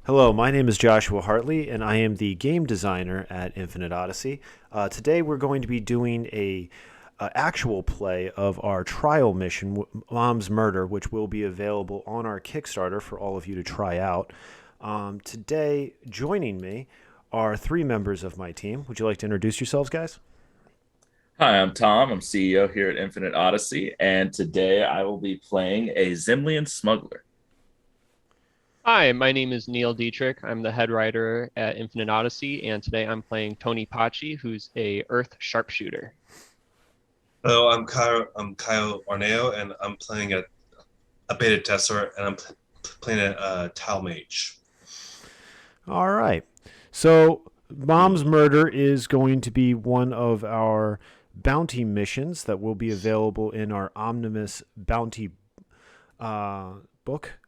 Hello, my name is Joshua Hartley, and I am the game designer at Infinite Odyssey. Today, we're going to be doing a actual play of our trial mission, Mom's Murder, which will be available on our Kickstarter for all of you to try out. Today, joining me are three members of my team. Would you like to introduce yourselves, guys? Hi, I'm Tom. I'm CEO here at Infinite Odyssey, and today I will be playing a Zimlian smuggler. Hi, my name is Neil Deatrick. I'm the head writer at Infinite Odyssey, and today I'm playing Tony Pachi, who's a Earth sharpshooter. Hello, I'm Kyle Arnao, and I'm playing a beta tester, and playing a Tau Mage. All right. So, Mom's Murder is going to be one of our bounty missions that will be available in our Omnibus Bounty book.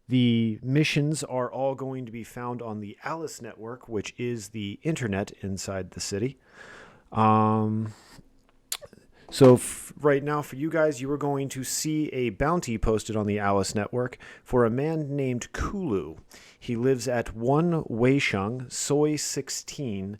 The missions are all going to be found on the Alice Network, which is the internet inside the city. Right now for you guys, you are going to see a bounty posted on the Alice Network for a man named Kulu. He lives at 1 Weisheng, Soy 16,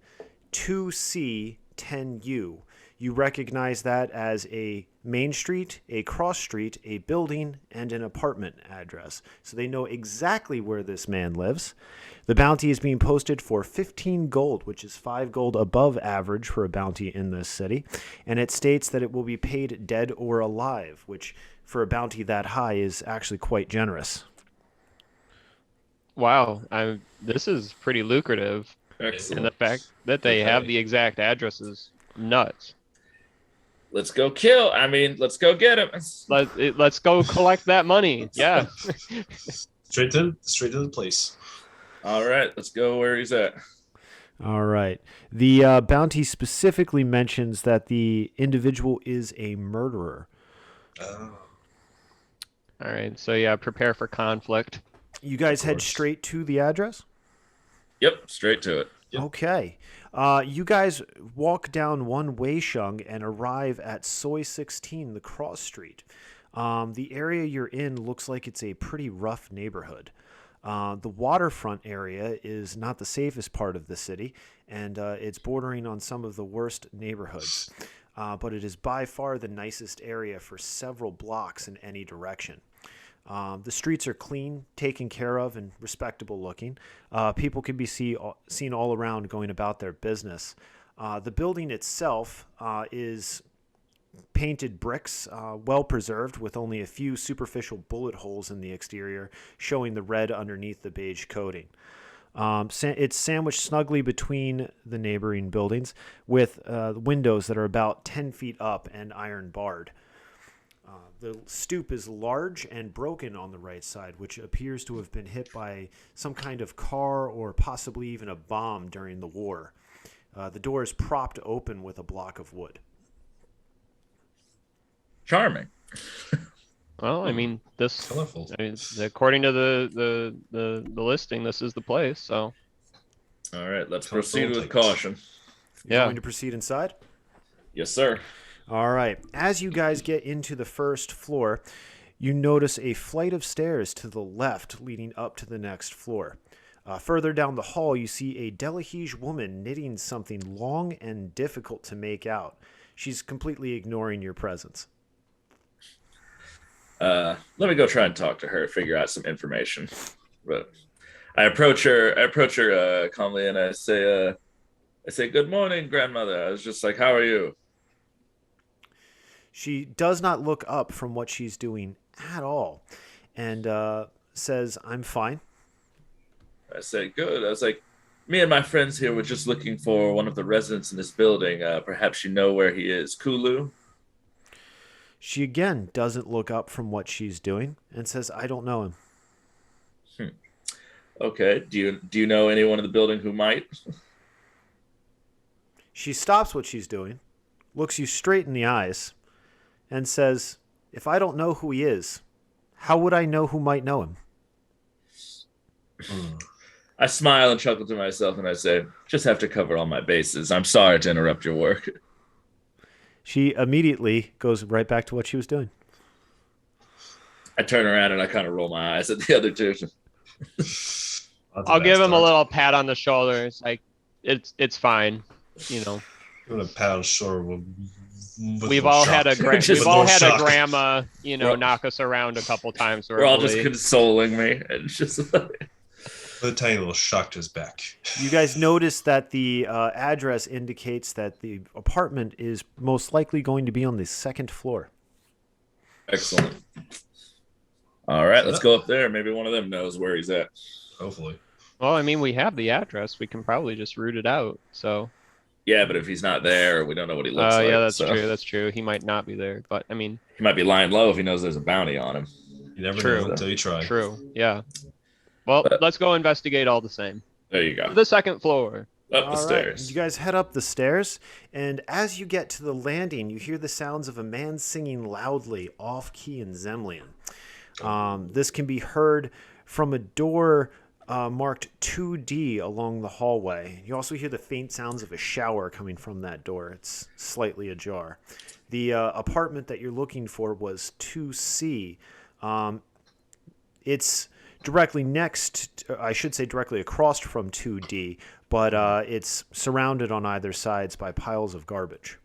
2C 10U. You recognize that as a main street, a cross street, a building, and an apartment address. So they know exactly where this man lives. The bounty is being posted for 15 gold, which is 5 gold above average for a bounty in this city. And it states that it will be paid dead or alive, which for a bounty that high is actually quite generous. Wow, this is pretty lucrative, and the Excellent. fact that they have Okay. the exact address is nuts. Let's go kill. Let's go get him. Let's go collect that money. Yeah. Straight to the place. All right, let's go where he's at. All right. The bounty specifically mentions that the individual is a murderer. Oh, All right, so yeah, prepare for conflict. You guys Of head course. straight to the address? Yep, straight to it. Yep. Okay. You guys walk down 1 Weisheng and arrive at Soy 16, the cross street. The area you're in looks like it's a pretty rough neighborhood. The waterfront area is not the safest part of the city, and it's bordering on some of the worst neighborhoods. But it is by far the nicest area for several blocks in any direction. The streets are clean, taken care of, and respectable looking. People can be seen all around going about their business. The building itself is painted bricks, well preserved, with only a few superficial bullet holes in the exterior, showing the red underneath the beige coating. It's sandwiched snugly between the neighboring buildings, with windows that are about 10 feet up and iron barred. The stoop is large and broken on the right side, which appears to have been hit by some kind of car or possibly even a bomb during the war. The door is propped open with a block of wood. Charming. Well, colorful. according to the listing, this is the place. So All right, let's Colorful proceed with things. caution. You're yeah, going to proceed inside? Yes, sir. All right. As you guys get into the first floor, you notice a flight of stairs to the left leading up to the next floor. Further down the hall, you see a Delahige woman knitting something long and difficult to make out. She's completely ignoring your presence. Let me go try and talk to her, figure out some information. But I approach her. Calmly, and I say, "Good morning, grandmother." I was just like, "How are you?" She does not look up from what she's doing at all and says, I'm fine. I say, "Good." I was like, "Me and my friends here were just looking for one of the residents in this building. Perhaps you know where he is, Kulu." She again doesn't look up from what she's doing and says, I don't know him. Hmm. Okay. Do you know anyone in the building who might? She stops what she's doing, looks you straight in the eyes, and says, if I don't know who he is, how would I know who might know him? I smile and chuckle to myself, and I say, "Just have to cover all my bases. I'm sorry to interrupt your work." She immediately goes right back to what she was doing. I turn around and I kind of roll my eyes at the other two. I'll give him a little pat on the shoulder. It's like, it's fine. You know, give him a pat on the shoulder. We've all had a grandma, you know, Well, knock us around a couple times. We're all just consoling me, and it's just with a tiny little shock to his back. You guys notice that the address indicates that the apartment is most likely going to be on the 2nd floor. Excellent. All right, let's go up there. Maybe one of them knows where he's at. Hopefully. Well, I mean, we have the address. We can probably just root it out. So. Yeah, but if he's not there, we don't know what he looks like. Yeah, that's true. That's true. He might not be there, but I mean, he might be lying low if he knows there's a bounty on him. You never know until you try. True. Yeah. Well, let's go investigate all the same. There you go. The 2nd floor. Up the stairs. You guys head up the stairs, and as you get to the landing, you hear the sounds of a man singing loudly, off-key in Zemlian. This can be heard from a door marked 2D along the hallway. You also hear the faint sounds of a shower coming from that door. It's slightly ajar. The apartment that you're looking for was 2C. It's directly directly across from 2D, but it's surrounded on either sides by piles of garbage.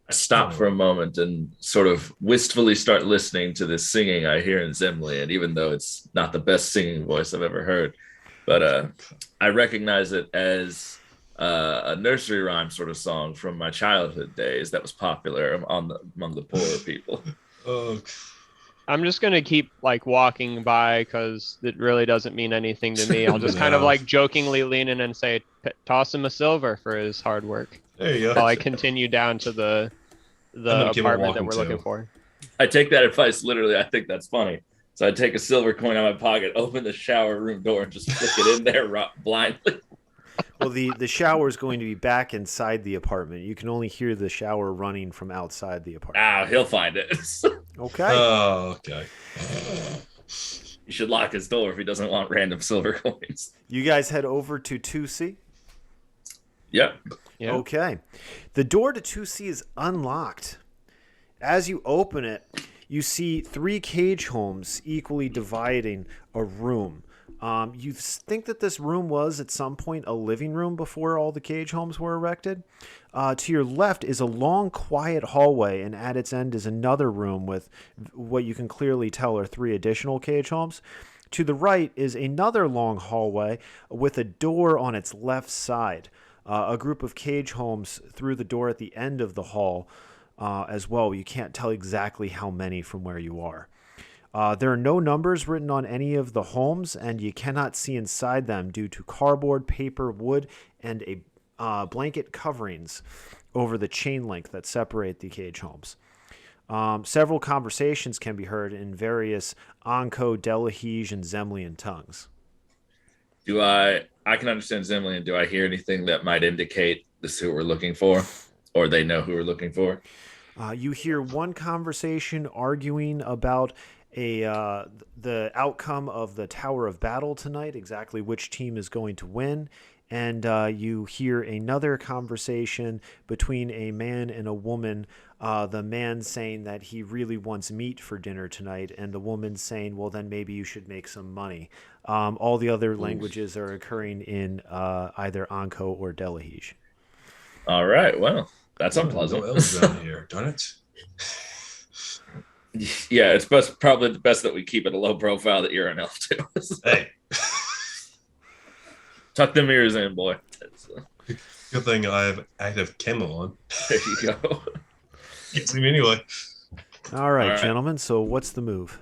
I stop for a moment and sort of wistfully start listening to this singing I hear in Zemlian, even though it's not the best singing voice I've ever heard. But I recognize it as a nursery rhyme sort of song from my childhood days that was popular among the poorer people. I'm just going to keep like walking by because it really doesn't mean anything to me. I'll just kind of like jokingly lean in and say, toss him a silver for his hard work. There you go. While I continue down to the apartment that we're looking for. I take that advice literally. I think that's funny. So I take a silver coin out of my pocket, open the shower room door, and just flick it in there blindly. Well, the shower is going to be back inside the apartment. You can only hear the shower running from outside the apartment. He'll find it. Okay. Oh, okay. He should lock his door if he doesn't want random silver coins. You guys head over to 2C? Yep. Yeah. Okay. The door to 2C is unlocked. As you open it, you see 3 cage homes equally dividing a room. You think that this room was at some point a living room before all the cage homes were erected. To your left is a long, quiet hallway, and at its end is another room with what you can clearly tell are 3 additional cage homes. To the right is another long hallway with a door on its left side. A group of cage homes through the door at the end of the hall as well. You can't tell exactly how many from where you are. There are no numbers written on any of the homes, and you cannot see inside them due to cardboard, paper, wood, and a blanket coverings over the chain link that separate the cage homes. Several conversations can be heard in various Anko, Delahige, and Zemlian tongues. I can understand Zemlian. Do I hear anything that might indicate this is who we're looking for, or they know who we're looking for? You hear one conversation arguing about the outcome of the Tower of Battle tonight, exactly which team is going to win. And you hear another conversation between a man and a woman, the man saying that he really wants meat for dinner tonight, and the woman saying, well, then maybe you should make some money. All the other languages are occurring in either Anko or Delahige. All right, well, that's unpleasant. No elves down here, darn it. Yeah, it's probably the best that we keep it a low profile that you're an elf too. Hey. Tuck them ears in, boy. Good thing I have active camo on. There you go. Can't see me anyway. All right, gentlemen. So what's the move?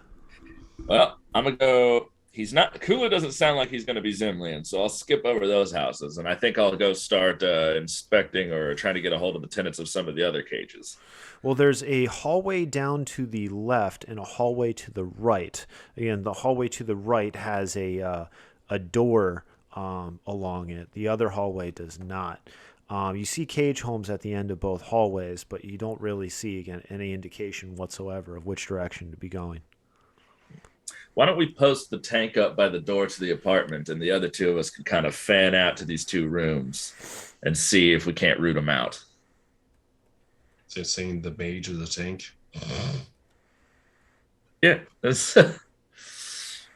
Well, I'm going to go. Kula doesn't sound like he's going to be Zemlian, so I'll skip over those houses, and I think I'll go start inspecting or trying to get a hold of the tenants of some of the other cages. Well, there's a hallway down to the left and a hallway to the right. Again, the hallway to the right has a door along it. The other hallway does not. You see cage homes at the end of both hallways, but you don't really see, again, any indication whatsoever of which direction to be going. Why don't we post the tank up by the door to the apartment, and the other two of us can kind of fan out to these 2 rooms and see if we can't root them out. So you're saying the mage of the tank? Yeah.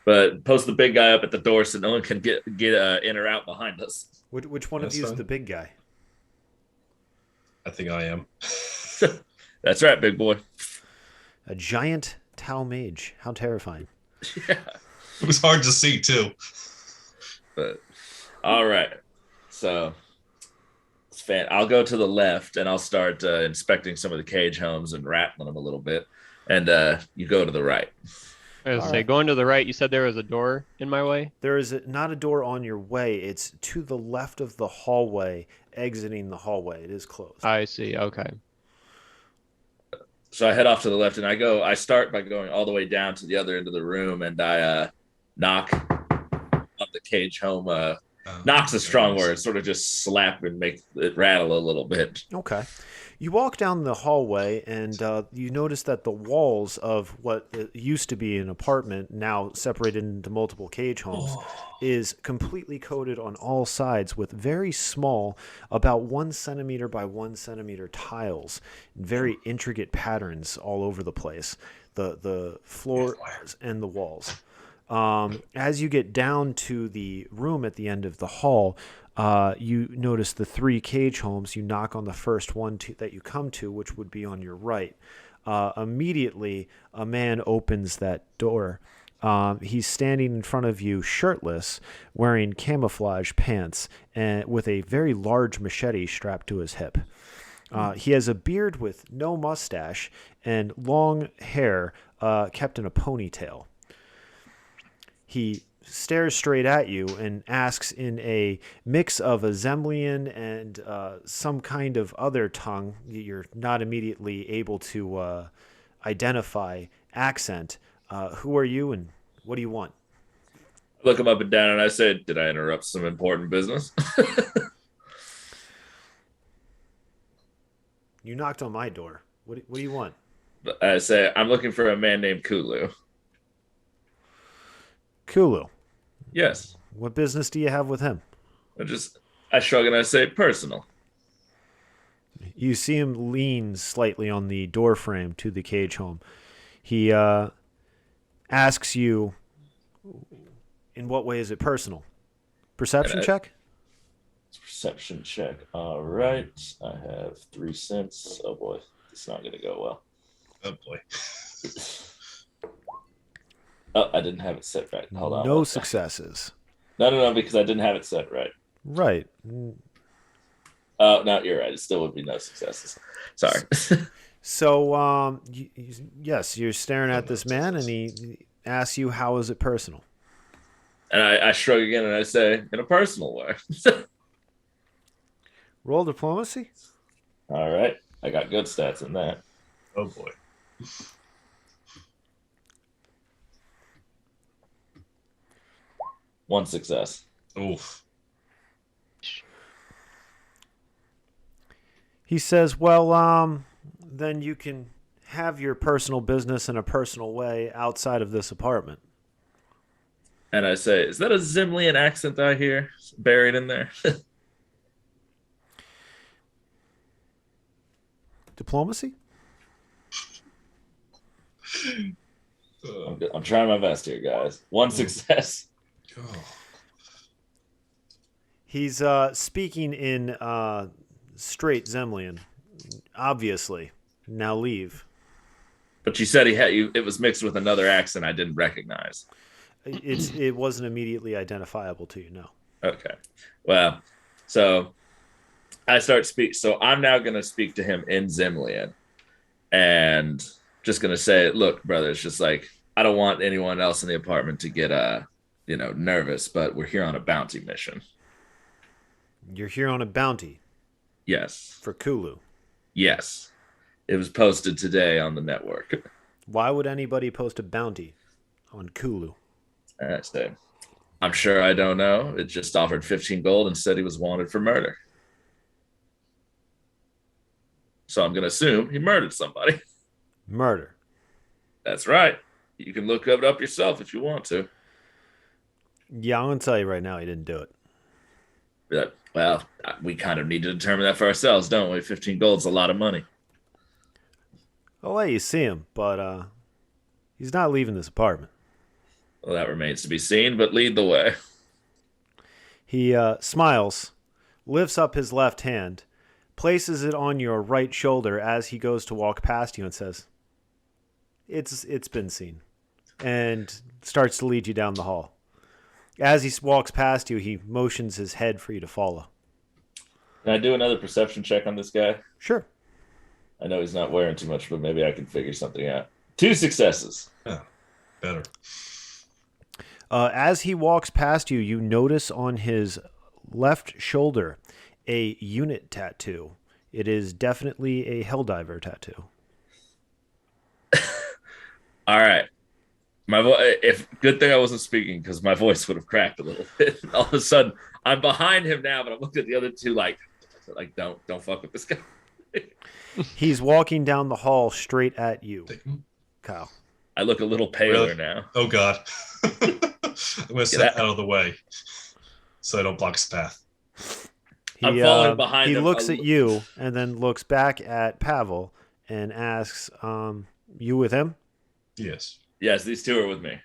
but post the big guy up at the door so no one can get in or out behind us. Which one of That's you is fine. the big guy? I think I am. That's right, big boy. A giant Tau mage. How terrifying. Yeah. It was hard to see too. But all right, so I'll go to the left and I'll start inspecting some of the cage homes and rattling them a little bit, and you go to the right. I was All say, right. going to the right, you said there was a door in my way? There is not a door on your way. It's to the left of the hallway, exiting the hallway. It is closed. I see. Okay. So I head off to the left and I start by going all the way down to the other end of the room, and I knock on the cage home. Knock's a strong word, sort of just slap and make it rattle a little bit. Okay. You walk down the hallway and you notice that the walls of what used to be an apartment, now separated into multiple cage homes, is completely coated on all sides with very small, about 1 centimeter by 1 centimeter tiles, very intricate patterns all over the place. The floors and the walls. As you get down to the room at the end of the hall, you notice the 3 cage homes. You knock on the first one that you come to, which would be on your right. Immediately, a man opens that door. He's standing in front of you shirtless, wearing camouflage pants, and with a very large machete strapped to his hip. He has a beard with no mustache and long hair kept in a ponytail. He stares straight at you and asks in a mix of a Zemlian and some kind of other tongue you're not immediately able to identify accent. Who are you and what do you want? I look him up and down and I say, "Did I interrupt some important business?" You knocked on my door. What do you want? I say, "I'm looking for a man named Kulu." Kulu. Yes. What business do you have with him? I shrug and I say, "Personal." You see him lean slightly on the door frame to the cage home. He asks you, in what way is it personal? Perception check? Perception check. All right. I have 3 cents. Oh boy, it's not going to go well. Oh boy. Oh, I didn't have it set right. Hold on. No successes. No, because I didn't have it set right. Right. Oh, no, you're right. It still would be no successes. Sorry. So, yes, you're staring at this man, and he asks you, how is it personal? And I shrug again and I say, in a personal way. Roll diplomacy? All right. I got good stats in that. Oh boy. One success. Oof. He says, well, then you can have your personal business in a personal way outside of this apartment. And I say, is that a Zemlian accent I hear buried in there? Diplomacy? I'm trying my best here, guys. One success. Oh. He's speaking in straight Zemlian, obviously. Now leave. But you said it was mixed with another accent I didn't recognize. It wasn't immediately identifiable to you, no. Okay. Well, so I start speak. So I'm now going to speak to him in Zemlian, and just going to say, "Look, brother, it's just like I don't want anyone else in the apartment to get nervous, but we're here on a bounty mission." You're here on a bounty Yes. for Kulu. Yes. It was posted today on the network. Why would anybody post a bounty on Kulu? And I said, I'm sure I don't know. It just offered 15 gold and said he was wanted for murder. So I'm going to assume he murdered somebody. Murder. That's right. You can look it up yourself if you want to. Yeah, I'm going to tell you right now he didn't do it. But, well, we kind of need to determine that for ourselves, don't we? 15 gold's a lot of money. I'll let you see him, but he's not leaving this apartment. Well, that remains to be seen, but lead the way. He smiles, lifts up his left hand, places it on your right shoulder as he goes to walk past you and says, It's been seen, and starts to lead you down the hall. As he walks past you, he motions his head for you to follow. Can I do another perception check on this guy? Sure. I know he's not wearing too much, but maybe I can figure something out. 2 successes. Yeah, better. As he walks past you, you notice on his left shoulder a unit tattoo. It is definitely a Helldiver tattoo. All right. If good thing I wasn't speaking because my voice would have cracked a little bit. All of a sudden, I'm behind him now, but I'm looking at the other two like don't fuck with this guy. He's walking down the hall straight at you, Kyle. I look a little paler now. Oh God. I'm gonna step out of the way so I don't block his path. I'm falling behind him. He looks at you and then looks back at Pavel and asks, you with him? Yes. Yes, these two are with me.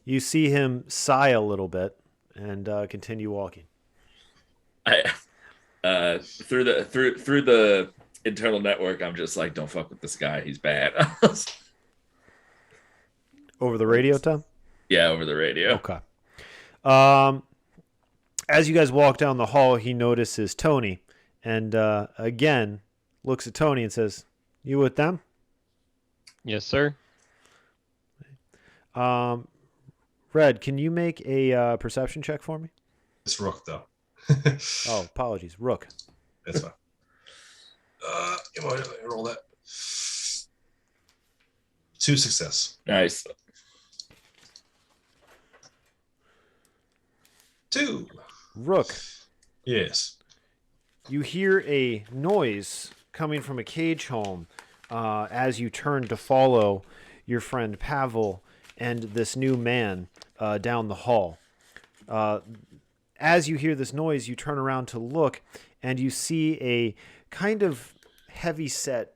You see him sigh a little bit and continue walking. Through the internal network, I'm just like, don't fuck with this guy. He's bad. Over the radio, Tom? Yeah, over the radio. Okay. As you guys walk down the hall, he notices Tony and again looks at Tony and says, you with them? Yes, sir. Red, can you make a perception check for me? It's Rook, though. Oh, apologies. Rook. That's fine. You want to roll that? 2 success. Nice. 2. Rook. Yes. You hear a noise coming from a cage home as you turn to follow your friend Pavel and this new man down the hall. As you hear this noise, you turn around to look, and you see a kind of heavy-set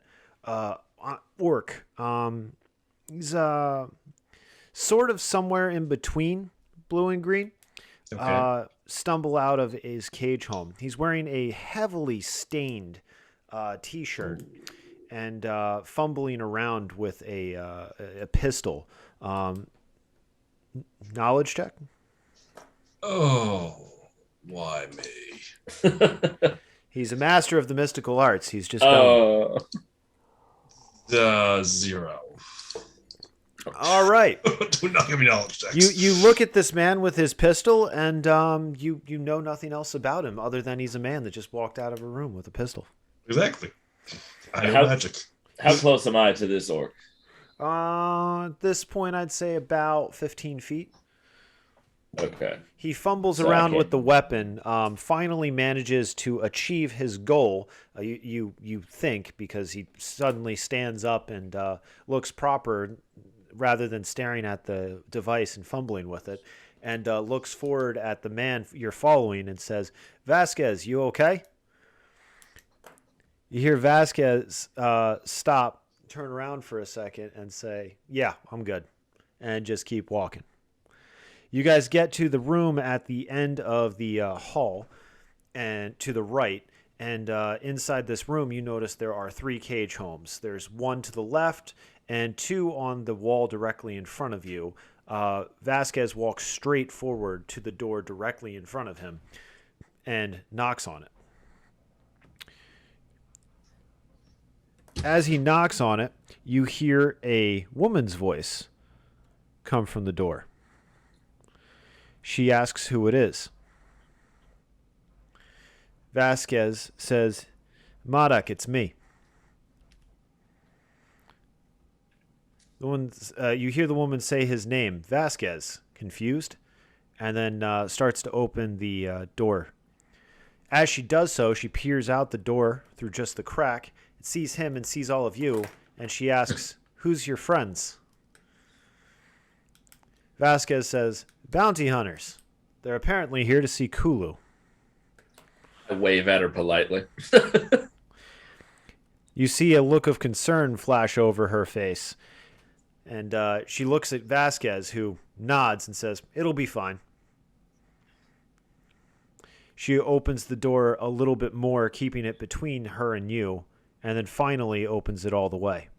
orc. He's sort of somewhere in between blue and green. Okay. Stumble out of his cage home. He's wearing a heavily stained T-shirt and fumbling around with a pistol. Knowledge check? Oh, why me? He's a master of the mystical arts. He's just going. 0. All right. Do not give me knowledge checks. You look at this man with his pistol, and you know nothing else about him other than he's a man that just walked out of a room with a pistol. Exactly. I know magic. How close am I to this orc? At this point, I'd say about 15 feet. Okay. He fumbles So around I with the weapon, finally manages to achieve his goal, you think, because he suddenly stands up and looks proper rather than staring at the device and fumbling with it, and looks forward at the man you're following and says, Vasquez, you okay? You hear Vasquez stop, turn around for a second, and say, yeah, I'm good, and just keep walking. You guys get to the room at the end of the hall and to the right, and inside this room you notice there are 3 cage homes. There's one to the left and 2 on the wall directly in front of you. Vasquez walks straight forward to the door directly in front of him and knocks on it. As he knocks on it, you hear a woman's voice come from the door. She asks who it is. Vasquez says, Madak, it's me. You hear the woman say his name, Vasquez, confused, and then starts to open the door. As she does so, she peers out the door through just the crack, sees him and sees all of you, and she asks, who's your friends? Vasquez says, bounty hunters. They're apparently here to see Kulu. I wave at her politely. You see a look of concern flash over her face. And she looks at Vasquez, who nods and says, "It'll be fine." She opens the door a little bit more, keeping it between her and you, and then finally opens it all the way.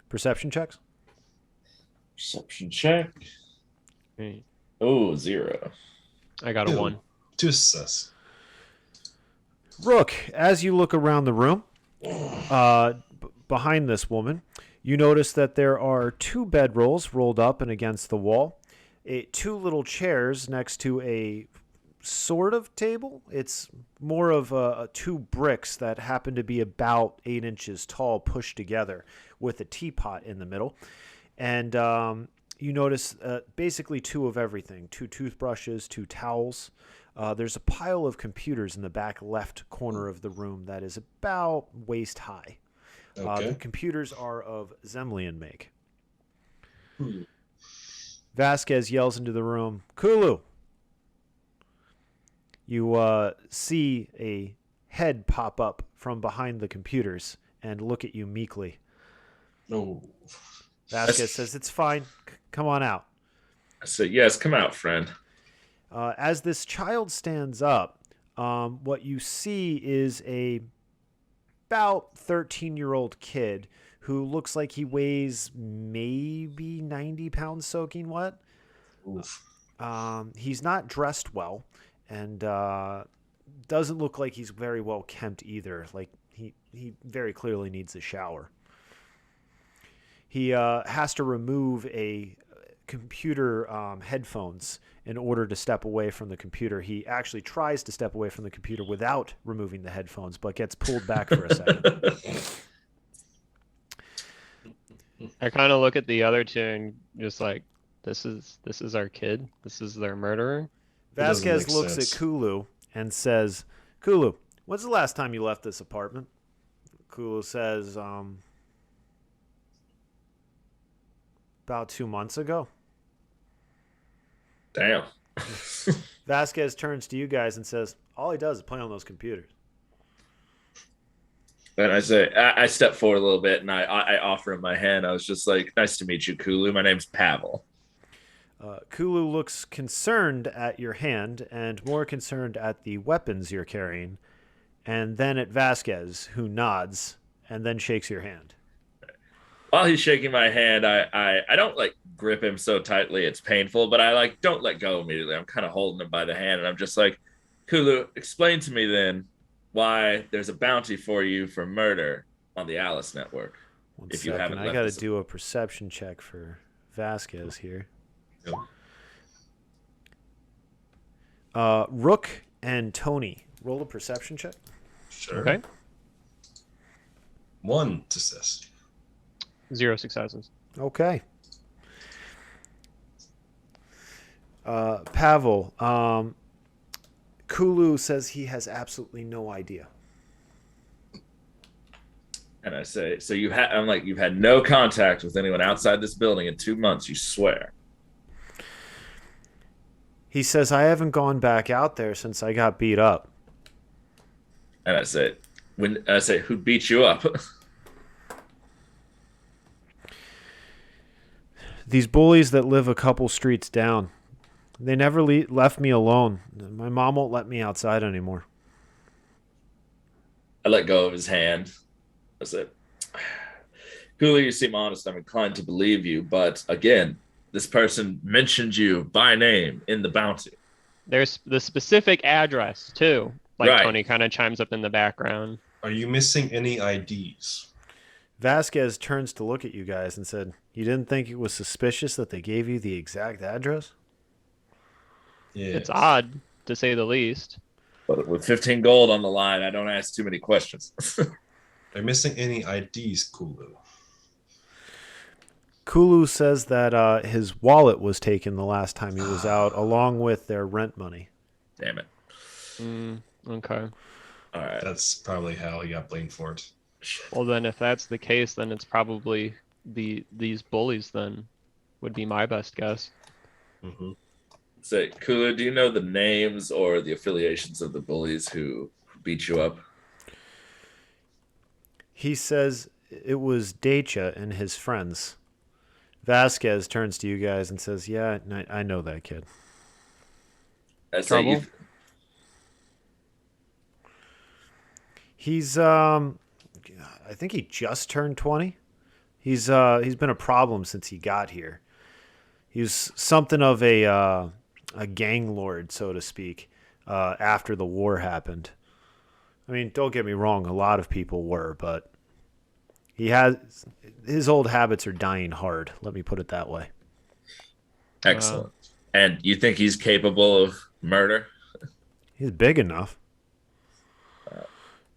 Perception checks? Perception check. Hey, Oh, 0. I got a Ew. 1. 2 success. Rook, as you look around the room, behind this woman, you notice that there are 2 bedrolls rolled up and against the wall, 2 little chairs next to a sort of table. It's more of 2 bricks that happen to be about 8 inches tall, pushed together, with a teapot in the middle. And you notice basically 2 of everything: 2 toothbrushes, 2 towels. There's a pile of computers in the back left corner of the room that is about waist high. Okay. The computers are of Zemlian make. Hmm. Vasquez yells into the room, "Kulu!" You see a head pop up from behind the computers and look at you meekly. No. Vasquez says, "It's fine. Come on out." I said, yes, come out, friend. As this child stands up, what you see is a about 13-year-old kid who looks like he weighs maybe 90 pounds soaking wet. Oof. He's not dressed well, and doesn't look like he's very well kempt either. Like he very clearly needs a shower. He has to remove a computer headphones in order to step away from the computer. He actually tries to step away from the computer without removing the headphones, but gets pulled back for a second. I kind of look at the other 2 and just like, this is our kid. This is their murderer. doesn't Vasquez make looks sense. at Kulu and says, "Kulu, when's the last time you left this apartment?" Kulu says, "About 2 months ago." Damn. Vasquez turns to you guys and says, "All he does is play on those computers." And I say, I step forward a little bit and I offer him my hand. I was just like, nice to meet you, Kulu. My name's Pavel. Kulu looks concerned at your hand and more concerned at the weapons you're carrying, and then at Vasquez, who nods and then shakes your hand. While he's shaking my hand, I don't like grip him so tightly it's painful, but I like don't let go immediately. I'm kind of holding him by the hand, and I'm just like, Kulu, explain to me then why there's a bounty for you for murder on the Alice Network. One If you second, haven't I left got to this- do a perception check for Vasquez here. Rook and Tony, roll a perception check. Sure. Okay. 1 success. 0 successes. Okay. Pavel, Kulu says he has absolutely no idea. And I say, so I'm like, you've had no contact with anyone outside this building in 2 months, you swear? He says, "I haven't gone back out there since I got beat up." And I say, who beat you up? These bullies that live a couple streets down. They never left me alone. My mom won't let me outside anymore. I let go of his hand. I said, Kulu, you seem honest. I'm inclined to believe you. But again, this person mentioned you by name in the bounty. There's the specific address too. Like Right. Tony kind of chimes up in the background. Are you missing any IDs? Vasquez turns to look at you guys and said, "You didn't think it was suspicious that they gave you the exact address?" Yeah. It's odd to say the least. But with 15 gold on the line, I don't ask too many questions. Are you missing any IDs, Kulu? Kulu says that his wallet was taken the last time he was out, along with their rent money. Damn it. Okay. All right. That's probably how he got blamed for it. Well, then if that's the case, then it's probably these bullies. Then would be my best guess. Mm-hmm. Say, Kulu, do you know the names or the affiliations of the bullies who beat you up? He says it was Decha and his friends. Vasquez turns to you guys and says, "Yeah, I know that kid. I say Trouble? He's I think he just turned 20. He's been a problem since he got here. He was something of a gang lord, so to speak, after the war happened. I mean, don't get me wrong, a lot of people were, but his old habits are dying hard. Let me put it that way. Excellent. And you think he's capable of murder? He's big enough.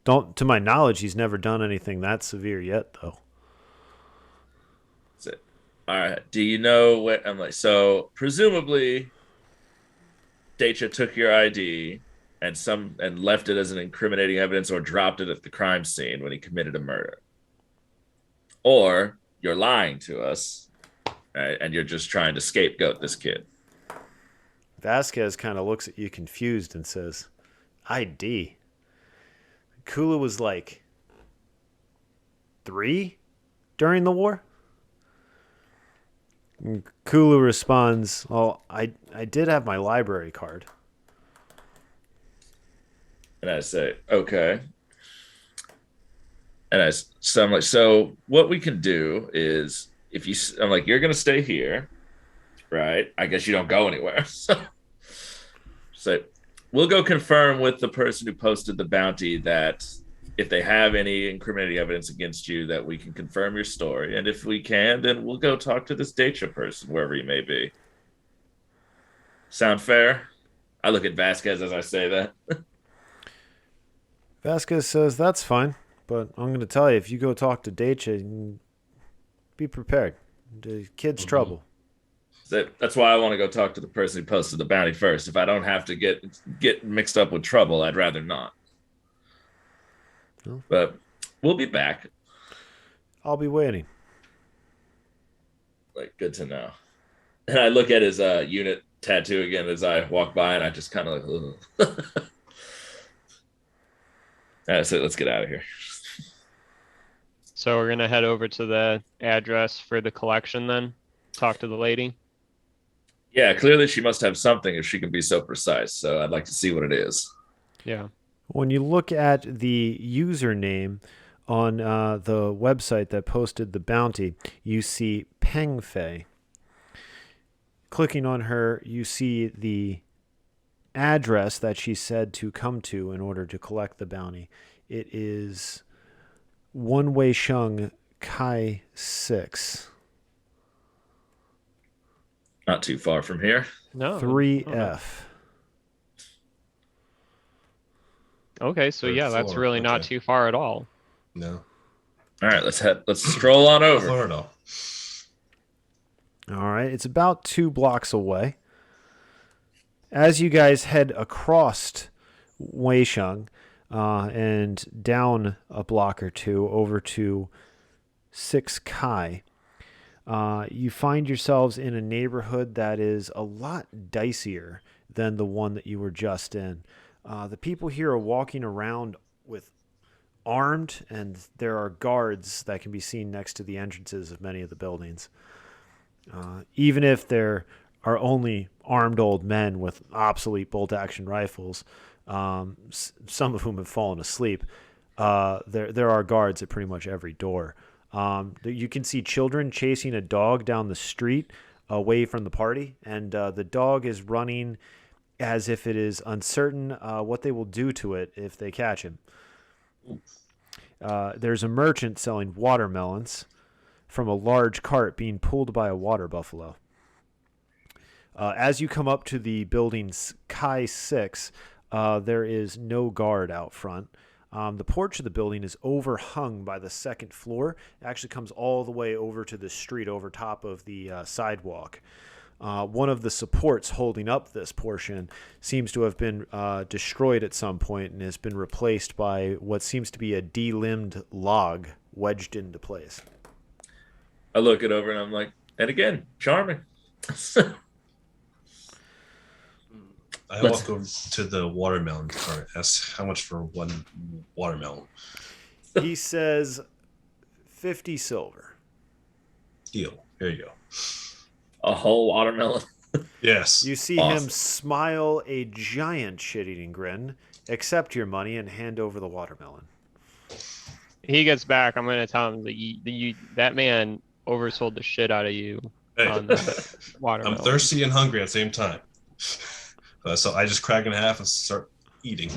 To my knowledge, he's never done anything that severe yet, though. That's it. All right. Do you know what I'm like? So presumably, Dacia took your ID and left it as an incriminating evidence or dropped it at the crime scene when he committed a murder. Or you're lying to us, right? And you're just trying to scapegoat this kid. Vasquez kind of looks at you confused and says, ID? Kula was like 3 during the war? And Kula responds, well, I did have my library card. And I say, okay. And so I'm like, so what we can do is I'm like, you're going to stay here, right? I guess you don't go anywhere. So we'll go confirm with the person who posted the bounty that if they have any incriminating evidence against you, that we can confirm your story. And if we can, then we'll go talk to this Dacia person, wherever he may be. Sound fair? I look at Vasquez as I say that. Vasquez says, that's fine, but I'm going to tell you, if you go talk to Dacia, be prepared. The kid's trouble. That's why I want to go talk to the person who posted the bounty first. If I don't have to get mixed up with trouble, I'd rather not. No. But we'll be back. I'll be waiting. Like, good to know. And I look at his unit tattoo again as I walk by, and I just kind of like, ugh. That's it. Let's get out of here. So we're gonna head over to the address for the collection then. Talk to the lady. Yeah, clearly she must have something if she can be so precise. So I'd like to see what it is. Yeah. When you look at the username on the website that posted the bounty, you see Pengfei. Clicking on her, you see the address that she said to come to in order to collect the bounty. It is One Wei Sheng Kai 6. Not too far from here. No. 3F. Okay, so Third yeah, that's floor, really not okay. too far at all. No. All right, let's stroll on over. Florida. All right, it's about 2 blocks away. As you guys head across Weisheng and down a block or two over to 6 Kai, you find yourselves in a neighborhood that is a lot dicier than the one that you were just in. The people here are walking around with armed, and there are guards that can be seen next to the entrances of many of the buildings. Even if there are only armed old men with obsolete bolt-action rifles, some of whom have fallen asleep, there are guards at pretty much every door. You can see children chasing a dog down the street away from the party, and the dog is running as if it is uncertain what they will do to it if they catch him. There's a merchant selling watermelons from a large cart being pulled by a water buffalo. As you come up to the building's Kai 6, there is no guard out front. The porch of the building is overhung by the second floor. It actually comes all the way over to the street over top of the sidewalk. One of the supports holding up this portion seems to have been destroyed at some point and has been replaced by what seems to be a de-limbed log wedged into place. I look it over and I'm like, and again, charming. I walk over to the watermelon cart. Ask how much for one watermelon. He says 50 silver. Deal. Here you go. A whole watermelon. Yes. You see Awesome. him smile a giant shit-eating grin, accept your money, and hand over the watermelon. He gets back. I'm gonna tell him that that man oversold the shit out of you Hey, on the watermelon. I'm thirsty and hungry at the same time. So I just crack in half and start eating.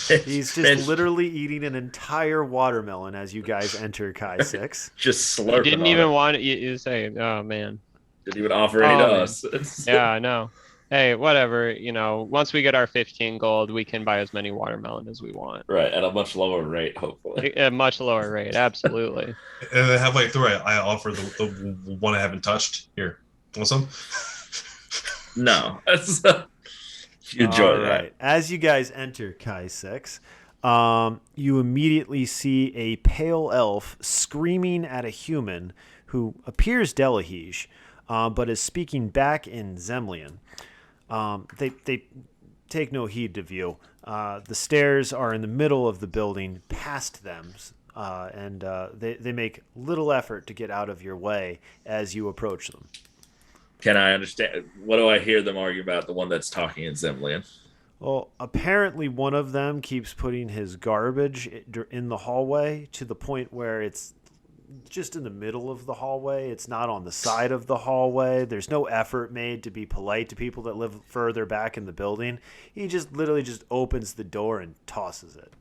He's just literally eating an entire watermelon as you guys enter Kai 6. Just He slurping. didn't on even it. want you say, "Oh man." Didn't even offer any to man. us. Yeah, I know. Hey, whatever. Once we get our 15 gold, we can buy as many watermelon as we want. Right, at a much lower rate, hopefully. At a much lower rate, absolutely. And then halfway through, I offer the one I haven't touched. Here, want some? No. You enjoy that. Right. As you guys enter Kai 6, you immediately see a pale elf screaming at a human who appears Delahish, but is speaking back in Zemlian. They take no heed of you. The stairs are in the middle of the building, past them, and they make little effort to get out of your way as you approach them. Can I understand? What do I hear them argue about? The one that's talking in Zemlian. Well, apparently one of them keeps putting his garbage in the hallway to the point where it's just in the middle of the hallway. It's not on the side of the hallway. There's no effort made to be polite to people that live further back in the building. He just literally just opens the door and tosses it.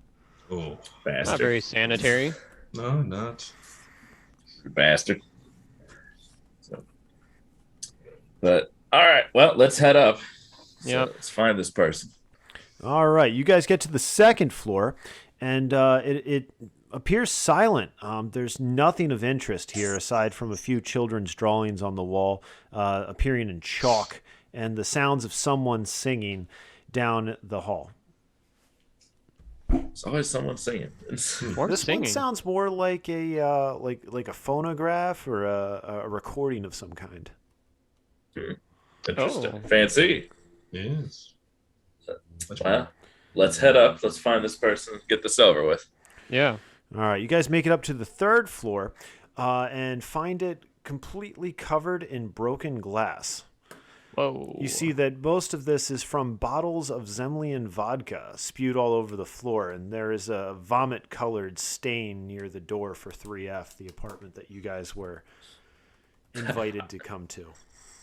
Oh, Bastard. Not very sanitary. no, not. Bastard. But all right, well, let's head up. Yep. Let's find this person. All right, you guys get to the second floor, and it appears silent. There's nothing of interest here aside from a few children's drawings on the wall appearing in chalk and the sounds of someone singing down the hall. There's always someone singing. Or This singing. one sounds more like a like a phonograph or a recording of some kind. Interesting. Oh. Fancy. Yes. Well, let's head up. Let's find this person. Get this over with. Yeah. All right, you guys make it up to the third floor and find it completely covered in broken glass. Whoa. You see that most of this is from bottles of Zemlian vodka spewed all over the floor, and there is a vomit-colored stain near the door for 3F, the apartment that you guys were invited to come to.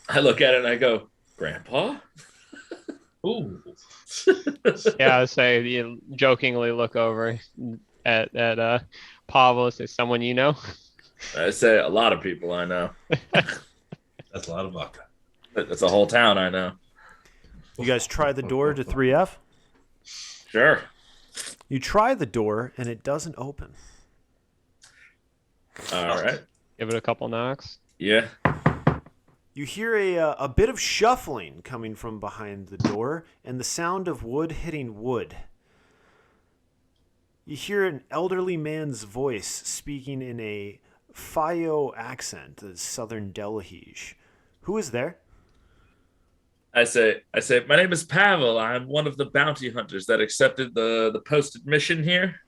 I look at it and I go, Grandpa? Ooh. Yeah, I say you jokingly look over at Pavel and say, "Someone you know?" I say a lot of people I know. That's a lot of vodka. It's a whole town I know. You guys try the door to 3F? Sure. You try the door, and it doesn't open. All right. Give it a couple knocks. Yeah. You hear a bit of shuffling coming from behind the door and the sound of wood hitting wood. You hear an elderly man's voice speaking in a Fayo accent, the southern Delahish. Who is there? I say, my name is Pavel. I'm one of the bounty hunters that accepted the posted mission here.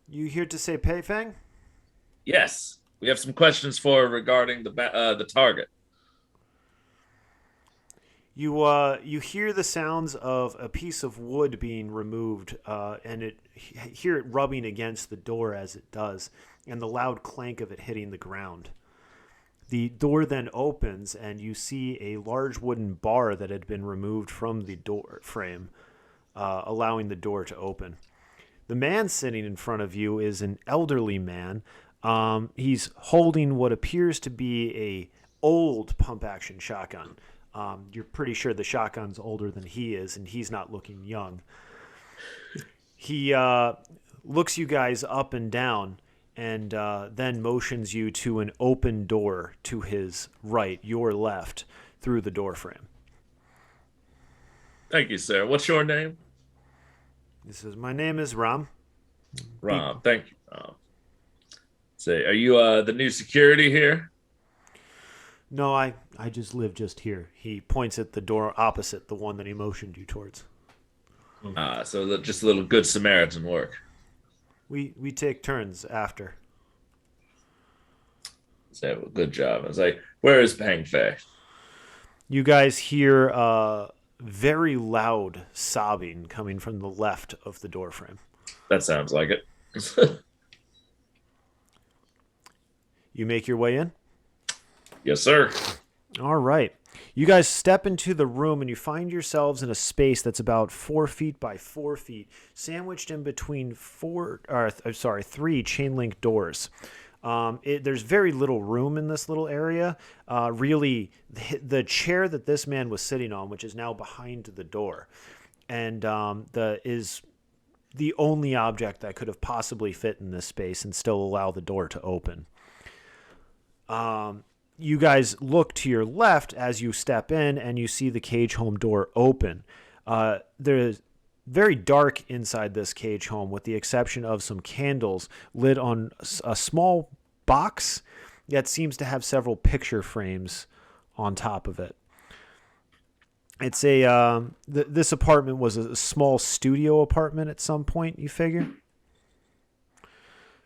You here to say Pei Fang? Yes. We have some questions regarding the target. You hear the sounds of a piece of wood being removed, and hear it rubbing against the door as it does, and the loud clank of it hitting the ground. The door then opens, and you see a large wooden bar that had been removed from the door frame, allowing the door to open. The man sitting in front of you is an elderly man. He's holding what appears to be a old pump-action shotgun. You're pretty sure the shotgun's older than he is, and he's not looking young. He looks you guys up and down, and then motions you to an open door to his right, your left, through the door frame. Thank you, sir. What's your name? He says, "My name is Ram." Rob. Thank you. Say, are you the new security here? No, I just live just here. He points at the door opposite the one that he motioned you towards. So just a little good Samaritan work. We take turns after. Say, well, good job. I was like, where is Pang Fei? You guys hear very loud sobbing coming from the left of the doorframe. That sounds like it. You make your way in? Yes, sir. All right. You guys step into the room and you find yourselves in a space that's about 4 feet by 4 feet, sandwiched in between three chain link doors. There's very little room in this little area. Really, the chair that this man was sitting on, which is now behind the door, and is the only object that could have possibly fit in this space and still allow the door to open. You guys look to your left as you step in, and you see the cage home door open. There's very dark inside this cage home, with the exception of some candles lit on a small box that seems to have several picture frames on top of it. It's this apartment was a small studio apartment at some point, you figure?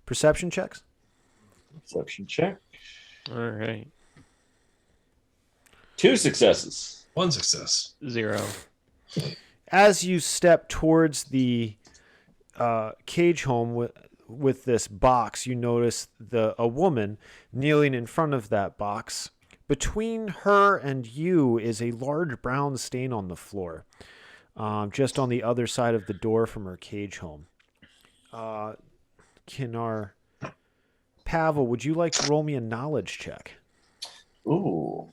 Perception checks? Perception check. All right. 2 successes. 1 success. 0. As you step towards the cage home with this box, you notice a woman kneeling in front of that box. Between her and you is a large brown stain on the floor, just on the other side of the door from her cage home. Pavel, would you like to roll me a knowledge check? Ooh,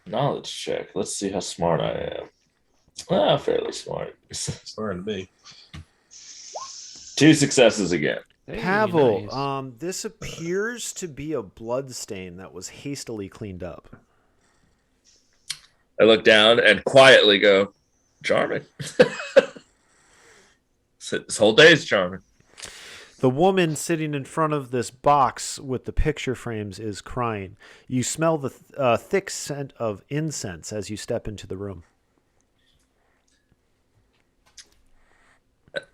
knowledge check. Let's see how smart I am. Fairly smart. Smart to be. 2 successes again. Hey, Pavel, nice. this appears to be a blood stain that was hastily cleaned up. I look down and quietly go, charming. This whole day is charming. The woman sitting in front of this box with the picture frames is crying. You smell the thick scent of incense as you step into the room.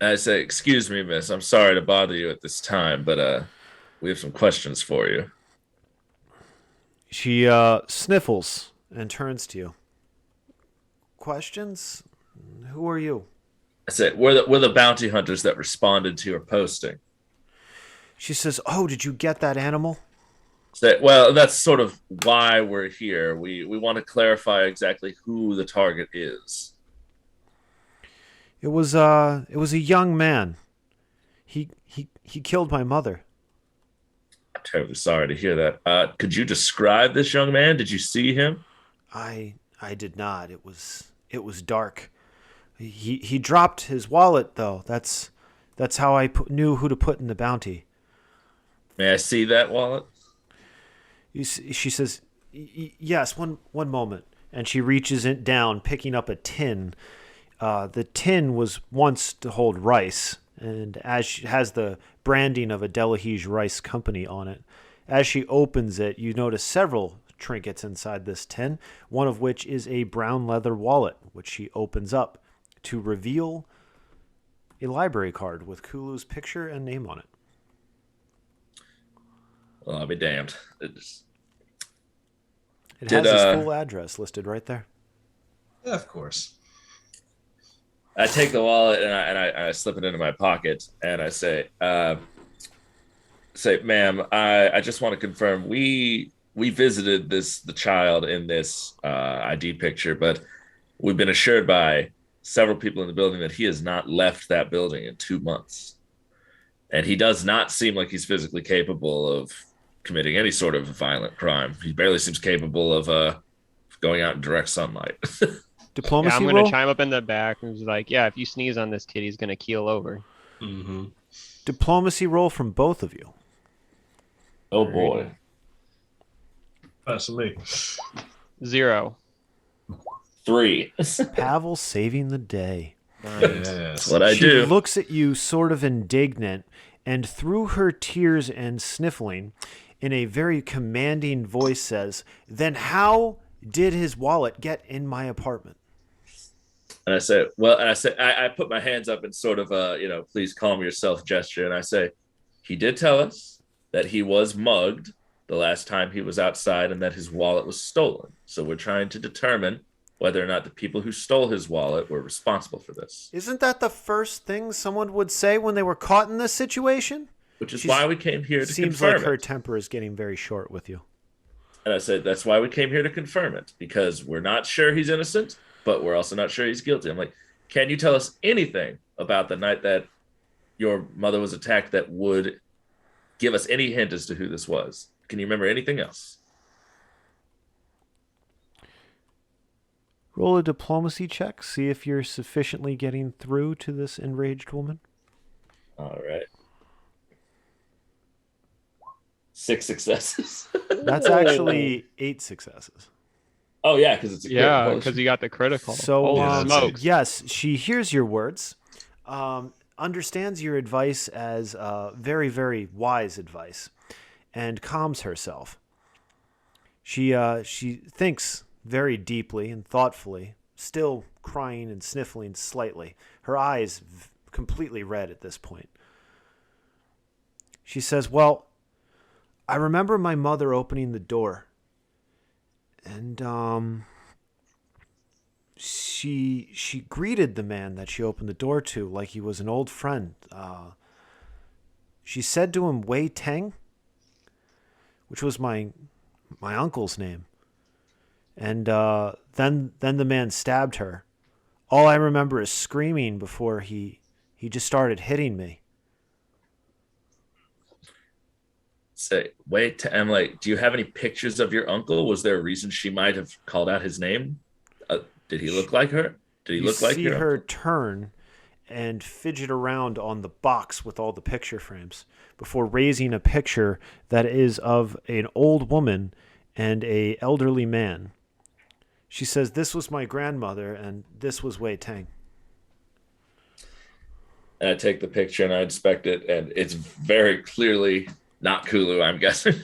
I say, excuse me, miss. I'm sorry to bother you at this time, but we have some questions for you. She sniffles and turns to you. Questions? Who are you? I say, we're the bounty hunters that responded to your posting. She says, "Oh, did you get that animal?" Well, that's sort of why we're here. We want to clarify exactly who the target is. It was a young man. He killed my mother. I'm terribly sorry to hear that. Could you describe this young man? Did you see him? I did not. It was dark. He dropped his wallet though. That's how I knew who to put in the bounty. May I see that wallet? She says, "Yes, one moment." And she reaches it down, picking up a tin. The tin was once to hold rice, and as she has the branding of a Delahige Rice Company on it. As she opens it, you notice several trinkets inside this tin, one of which is a brown leather wallet, which she opens up to reveal a library card with Kulu's picture and name on it. Well, I'll be damned. It has his full address listed right there. Yeah, of course. I take the wallet and I slip it into my pocket and I say, ma'am, I just want to confirm we visited the child in this ID picture, but we've been assured by several people in the building that he has not left that building in 2 months. And he does not seem like he's physically capable of committing any sort of violent crime. He barely seems capable of going out in direct sunlight. Diplomacy I'm roll? going to chime up in the back and be like, yeah, if you sneeze on this kid, he's going to keel over. Mm-hmm. Diplomacy roll from both of you. Oh, boy. That's me. 0. 3. Pavel saving the day. Yes. That's what I She do. looks at you sort of indignant, and through her tears and sniffling, in a very commanding voice says, "Then how did his wallet get in my apartment?" And I say, I put my hands up in sort of a, please calm yourself gesture. And I say, he did tell us that he was mugged the last time he was outside and that his wallet was stolen. So we're trying to determine whether or not the people who stole his wallet were responsible for this. Isn't that the first thing someone would say when they were caught in this situation? Which is why we came here to seems confirm like her it. temper is getting very short with you. And I said, that's why we came here to confirm it, because we're not sure he's innocent, but we're also not sure he's guilty. I'm like, can you tell us anything about the night that your mother was attacked that would give us any hint as to who this was? Can you remember anything else? Roll a diplomacy check. See if you're sufficiently getting through to this enraged woman. All right. 6 successes. That's actually 8 successes. Oh, yeah, because it's a Yeah, critical. because you got the critical. So, Holy smokes. yes, she hears your words, understands your advice as very, very wise advice, and calms herself. She thinks very deeply and thoughtfully, still crying and sniffling slightly. Her eyes completely red at this point. She says, well, I remember my mother opening the door, and she greeted the man that she opened the door to like he was an old friend. She said to him, Wei Teng, which was my uncle's name. And then the man stabbed her. All I remember is screaming before he just started hitting me. Say, wait, I'm like, do you have any pictures of your uncle? Was there a reason she might have called out his name? Did he look like her? Did he look like you? See her? her turn and fidget around on the box with all the picture frames before raising a picture that is of an old woman and a elderly man. She says, this was my grandmother and this was Wei Tang. And I take the picture and I inspect it, and it's very clearly not Kulu, I'm guessing.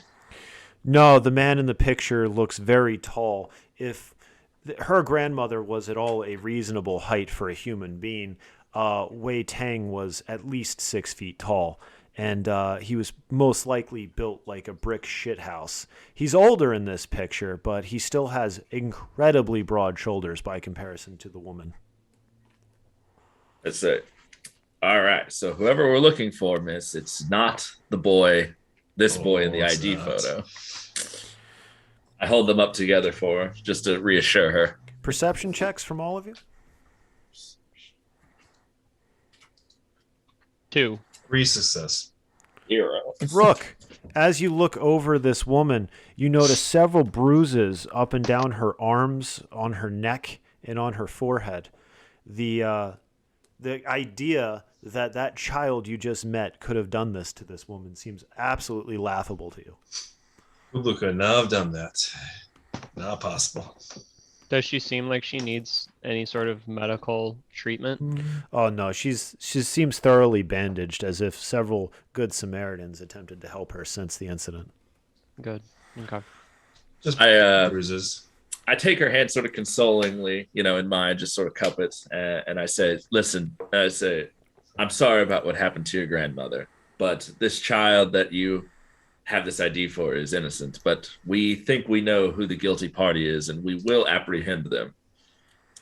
No, the man in the picture looks very tall. If her grandmother was at all a reasonable height for a human being, Wei Tang was at least 6 feet tall, and he was most likely built like a brick shithouse. He's older in this picture, but he still has incredibly broad shoulders by comparison to the woman. That's it. All right, so whoever we're looking for, miss, it's not the boy, this boy in the ID photo. I hold them up together for her, just to reassure her. Perception checks from all of you? 2. 3 success. 0. Rook, as you look over this woman, you notice several bruises up and down her arms, on her neck, and on her forehead. The idea that child you just met could have done this to this woman seems absolutely laughable to you. Kulu could not have done that. Not possible. Does she seem like she needs any sort of medical treatment? Oh no, she seems thoroughly bandaged, as if several good Samaritans attempted to help her since the incident. Good. Okay. Just bruises. I take her hand sort of consolingly, in mine, just sort of cup it, and I say, listen, I'm sorry about what happened to your grandmother, but this child that you have this ID for is innocent, but we think we know who the guilty party is, and we will apprehend them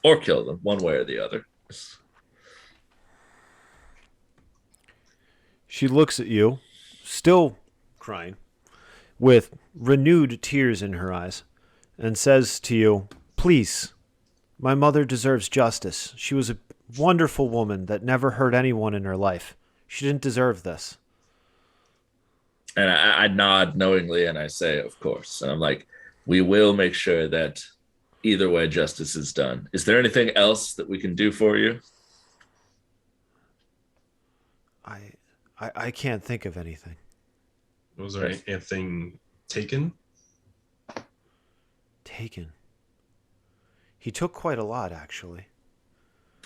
or kill them, one way or the other. She looks at you, still crying, with renewed tears in her eyes, and says to you, please, my mother deserves justice. She was a wonderful woman that never hurt anyone in her life. She didn't deserve this. And I nod knowingly, and I say, of course. And I'm like, we will make sure that either way justice is done. Is there anything else that we can do for you? I can't think of anything. Was there anything taken? Taken? He took quite a lot, actually.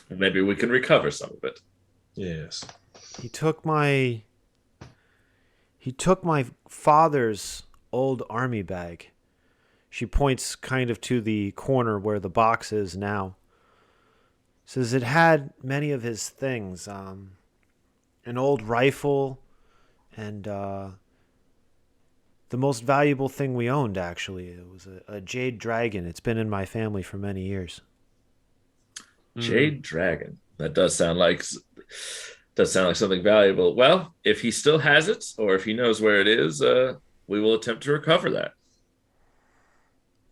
Maybe we can recover some of it. Yes. He took my father's old army bag. She points kind of to the corner where the box is now. Says it had many of his things. An old rifle and the the most valuable thing we owned, actually. It was a jade dragon. It's been in my family for many years. Jade Dragon. That does sound like something valuable. Well, if he still has it, or if he knows where it is, we will attempt to recover that.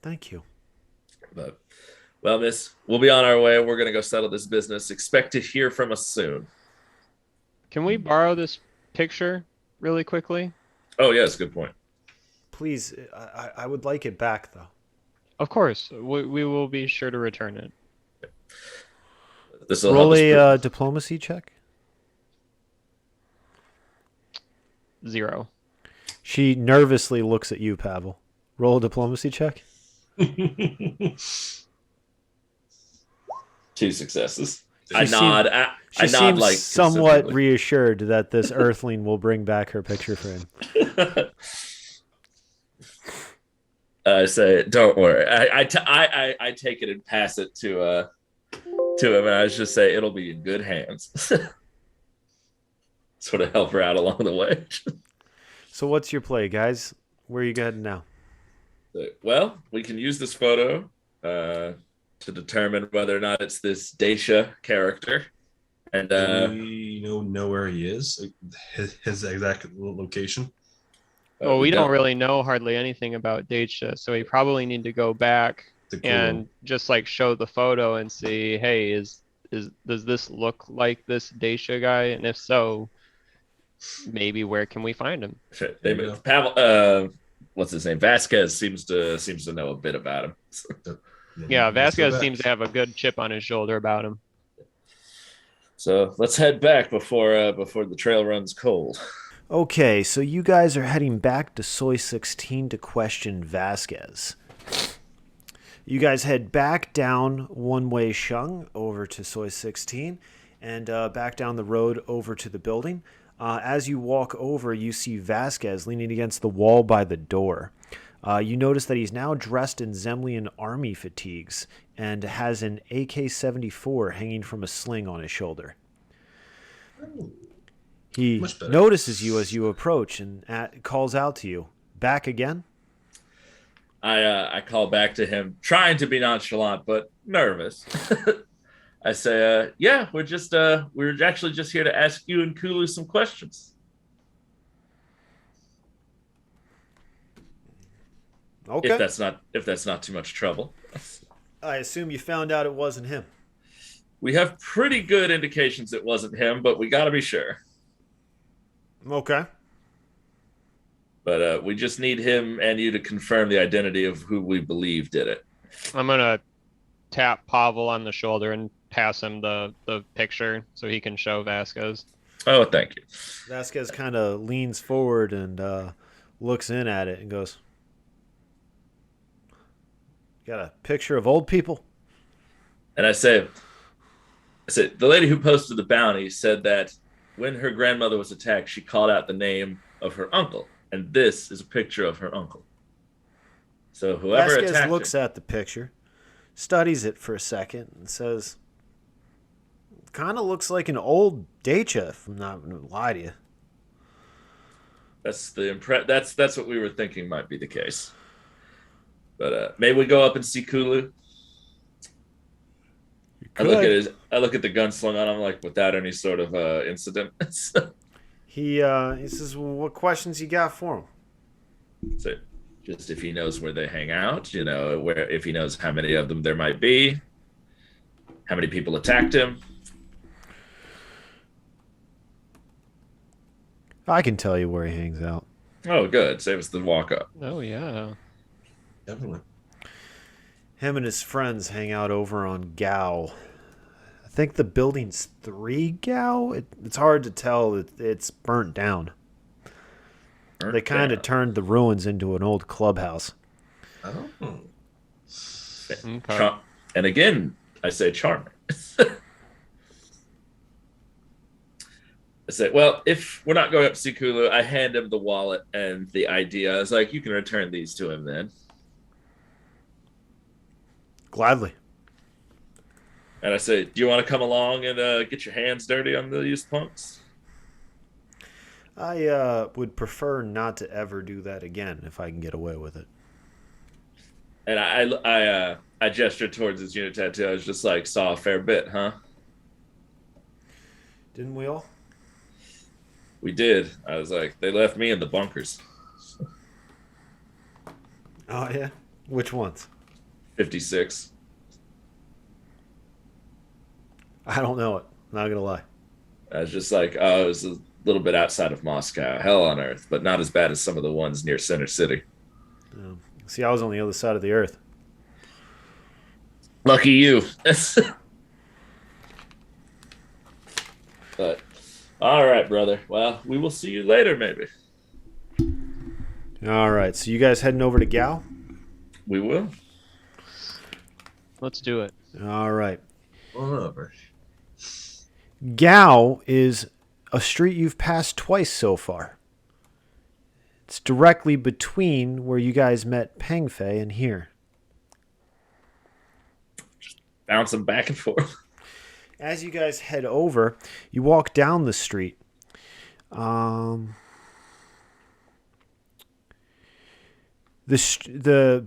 Thank you. But, well, miss, we'll be on our way. We're going to go settle this business. Expect to hear from us soon. Can we borrow this picture really quickly? Oh, yes, good point. Please, I would like it back, though. Of course. We will be sure to return it. This will Roll help us a diplomacy check. 0. She nervously looks at you, Pavel. Roll a diplomacy check. 2 successes. She I nod. She I nod seems like somewhat considerably. reassured that this Earthling will bring back her picture frame. I say, don't worry. I take it and pass it to him, and I just say it'll be in good hands. Sort of help her out along the way. So what's your play, guys? Where are you heading now? Well, we can use this photo to determine whether or not it's this Dacia character. And Do we know where he is? His exact location? Well, we don't really know hardly anything about Dacia, so we probably need to go back and just like show the photo and see, hey, does this look like this Dacia guy? And if so, maybe where can we find him? Pavel, what's his name? Vasquez seems to know a bit about him. Yeah, Vasquez seems to have a good chip on his shoulder about him. So let's head back before the trail runs cold. Okay, so you guys are heading back to Soy 16 to question Vasquez. You guys head back down one-way shung over to Soy 16 and back down the road over to the building. As you walk over, you see Vasquez leaning against the wall by the door. You notice that he's now dressed in Zemlian army fatigues and has an AK-74 hanging from a sling on his shoulder. He notices you as you approach and calls out to you. Back again? I call back to him, trying to be nonchalant but nervous. I say, yeah, we're actually just here to ask you and Kulu some questions. Okay. If that's not too much trouble. I assume you found out it wasn't him. We have pretty good indications it wasn't him, but we got to be sure. Okay. But we just need him and you to confirm the identity of who we believe did it. I'm gonna tap Pavel on the shoulder and pass him the picture so he can show Vasquez. Oh, thank you. Vasquez kind of leans forward and looks in at it and goes, "Got a picture of old people?" And I say, the lady who posted the bounty said that when her grandmother was attacked, she called out the name of her uncle. And this is a picture of her uncle. So whoever Vasquez attacked looks at the picture, studies it for a second, and says, "Kind of looks like an old Dacia, if I'm not going to lie to you." That's that's what we were thinking might be the case. But may we go up and see Kulu? I look at the gun slung on him like without any sort of incident. He says, "Well, what questions you got for him?" So just if he knows where they hang out, if he knows how many of them there might be, how many people attacked him. I can tell you where he hangs out. Oh, good. Save us the walk up. Oh yeah. Definitely. Him and his friends hang out over on Gao. I think the building's 3 Gao. It's hard to tell. It's burnt down. They kind of turned the ruins into an old clubhouse. Oh. Okay. And again, I say charming. I say, well, if we're not going up to see Kulu, I hand him the wallet and the ID. I was like, you can return these to him then. Gladly. And I say, do you want to come along and get your hands dirty on these punks? I would prefer not to ever do that again if I can get away with it. And I gestured towards his unit tattoo. I was just like, saw a fair bit, huh? Didn't we all? We did. I was like, they left me in the bunkers. Oh, yeah? Which ones? 56. I don't know it. Not going to lie. I was just like, oh, it was a little bit outside of Moscow. Hell on earth, but not as bad as some of the ones near Center City. See, I was on the other side of the earth. Lucky you. But, all right, brother. Well, we will see you later, maybe. All right. So you guys heading over to Gao? We will. Let's do it. All right. Over. Gao is a street you've passed twice so far. It's directly between where you guys met Peng Fei and here. Bouncing back and forth. As you guys head over, you walk down the street. The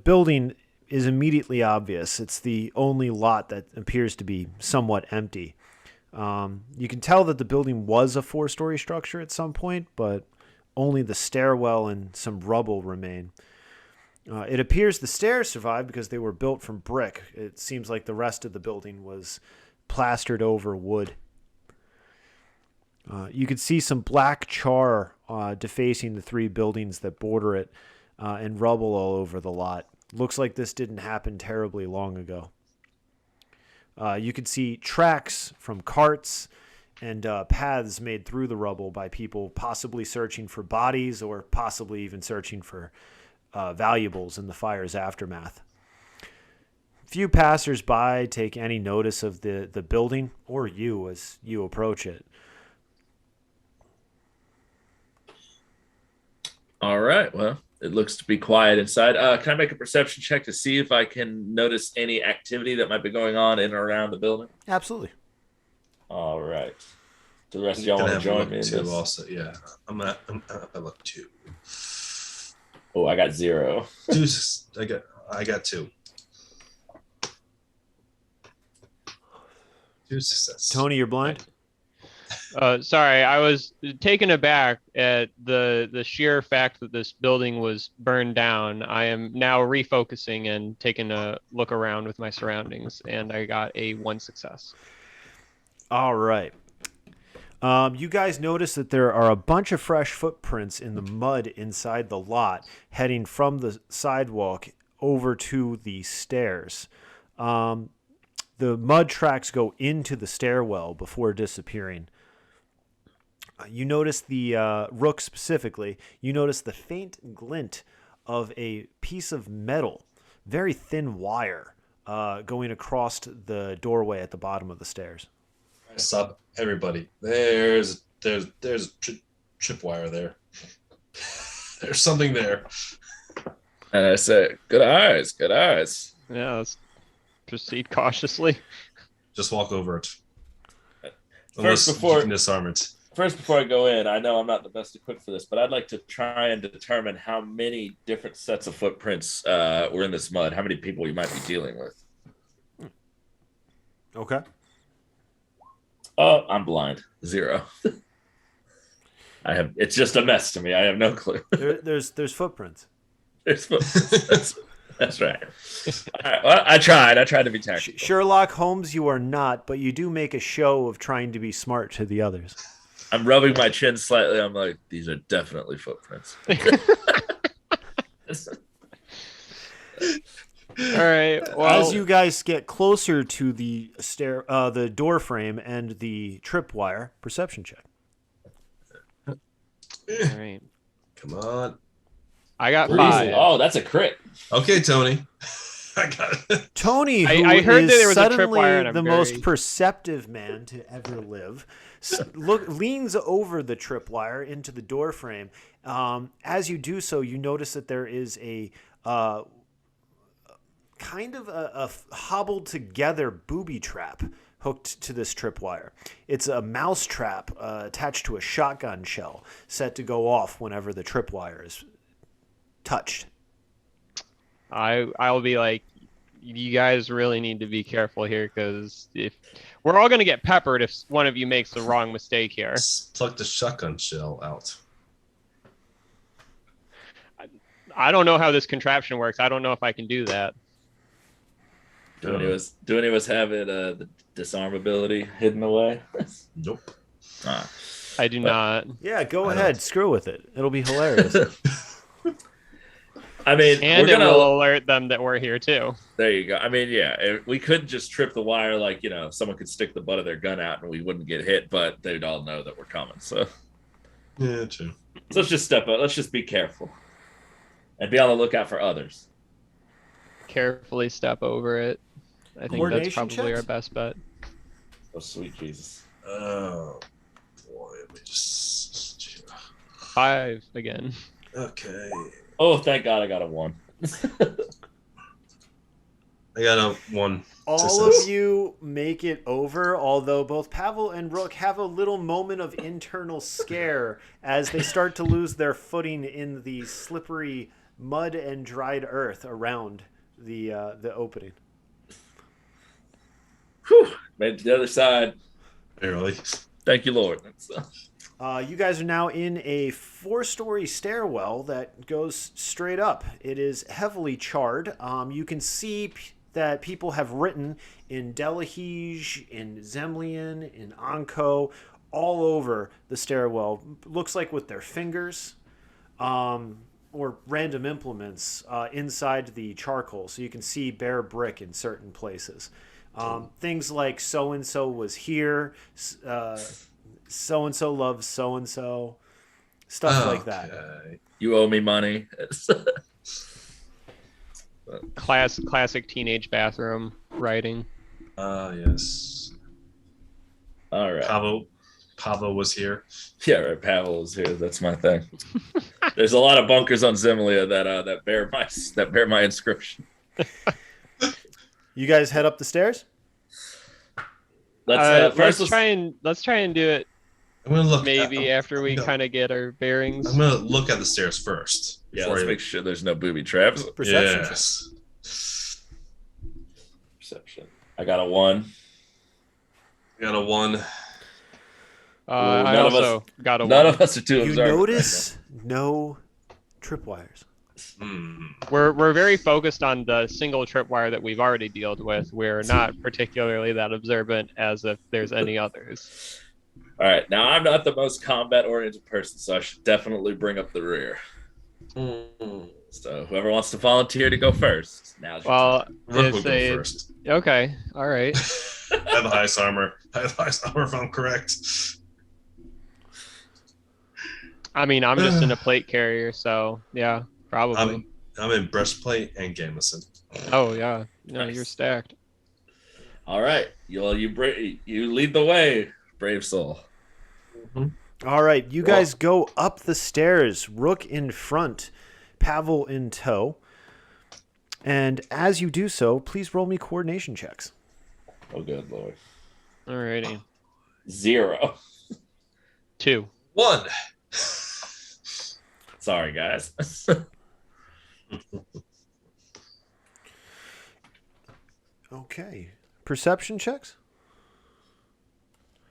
building is immediately obvious. It's the only lot that appears to be somewhat empty. You can tell that the building was a 4-story structure at some point, but only the stairwell and some rubble remain. It appears the stairs survived because they were built from brick. It seems like the rest of the building was plastered over wood. You could see some black char defacing the 3 buildings that border it, and rubble all over the lot. Looks like this didn't happen terribly long ago. You could see tracks from carts and paths made through the rubble by people possibly searching for bodies or possibly even searching for valuables in the fire's aftermath. Few passers-by take any notice of the building or you as you approach it. All right. Well, it looks to be quiet inside. Can I make a perception check to see if I can notice any activity that might be going on in or around the building? Absolutely. All right. Do the rest of y'all want to join me in this? Also, yeah. I'm at look 2. Oh, I got 0. I got 2. 2 success. Tony, you're blind? Sorry, I was taken aback at the sheer fact that this building was burned down. I am now refocusing and taking a look around with my surroundings, and I got a 1 success. All right. You guys notice that there are a bunch of fresh footprints in the mud inside the lot, heading from the sidewalk over to the stairs. The mud tracks go into the stairwell before disappearing. You notice the rook specifically. You notice the faint glint of a piece of metal, very thin wire, going across the doorway at the bottom of the stairs. Stop, everybody. There's tripwire there. There's something there. And I say, good eyes, good eyes. Yeah, let's proceed cautiously. Just walk over it. First, You can disarm it. First, before I go in, I know I'm not the best equipped for this, but I'd like to try and determine how many different sets of footprints were in this mud, how many people you might be dealing with. Okay. Oh, I'm blind. 0. It's just a mess to me. I have no clue. There's footprints. There's footprints. That's right. All right. Well, I tried to be tactical. Sherlock Holmes, you are not, but you do make a show of trying to be smart to the others. I'm rubbing my chin slightly. I'm like, these are definitely footprints. All right. Well, as you guys get closer to the the door frame and the tripwire, perception check. all right. Come on. I got Easy. 5. Oh, that's a crit. Okay, Tony. I got it. Tony, who I heard is that there was a suddenly tripwire, and I'm the very- most perceptive man to ever live, leans over the tripwire into the door frame. As you do so, you notice that there is a kind of a hobbled together booby trap hooked to this tripwire. It's a mouse trap attached to a shotgun shell set to go off whenever the tripwire is touched. I'll be like, you guys really need to be careful here, because if we're all going to get peppered if one of you makes the wrong mistake here. Just plug the shotgun shell out. I don't know how this contraption works. I don't know if I can do that. Do any of us have it the disarm ability hidden away? Nope. I do not. Yeah, go ahead. Screw with it. It'll be hilarious. I mean, And it will alert them that we're here too. There you go. I mean, yeah, we could just trip the wire, like, you know, someone could stick the butt of their gun out and we wouldn't get hit, but they'd all know that we're coming. So Yeah, true. So let's just step up. Let's just be careful and be on the lookout for others. Carefully step over it. I think that's probably checks? our best bet. Oh, sweet Jesus. Oh boy, let me just 5 again. okay. Oh, thank God I got a 1. I got a 1. All of you make it over, although both Pavel and Rook have a little moment of internal scare as they start to lose their footing in the slippery mud and dried earth around the opening. Whew, made it to the other side. Barely. Thank you, Lord. You guys are now in a 4-story stairwell that goes straight up. It is heavily charred. You can see that people have written in Delahige, in Zemlian, in Anko, all over the stairwell. Looks like with their fingers or random implements inside the charcoal. So you can see bare brick in certain places. Things like so-and-so was here, so-and-so loves so-and-so, stuff like that. You owe me money. Classic teenage bathroom writing. Yes. All right. Pavel was here. Yeah, right. Pavel is here. That's my thing. There's a lot of bunkers on Zemlia that bear my inscription. You guys head up the stairs? Let's try and do it. I'm gonna look. Maybe after we kind of get our bearings. I'm gonna look at the stairs first. Yeah, let's make sure there's no booby traps. Perception. Yes. Perception. I got a 1. I got a 1. I also got a 1. None of us are too You observant. notice no tripwires. We're very focused on the single tripwire that we've already dealt with. We're not particularly that observant as if there's any others. All right, now I'm not the most combat-oriented person, so I should definitely bring up the rear. So whoever wants to volunteer to go first, now's your time. Rook will go first. Okay, all right. I have the highest armor. If I'm correct. I mean, I'm just in a plate carrier, so yeah, probably. I'm in breastplate and gamison. Oh yeah, no, Nice. You're stacked. All right, you lead the way, brave soul. All right, you guys go up the stairs, Rook in front, Pavel in tow. And as you do so, please roll me coordination checks. Oh, good Lord. Alrighty. 0. 2. 1. Sorry, guys. Okay. Perception checks?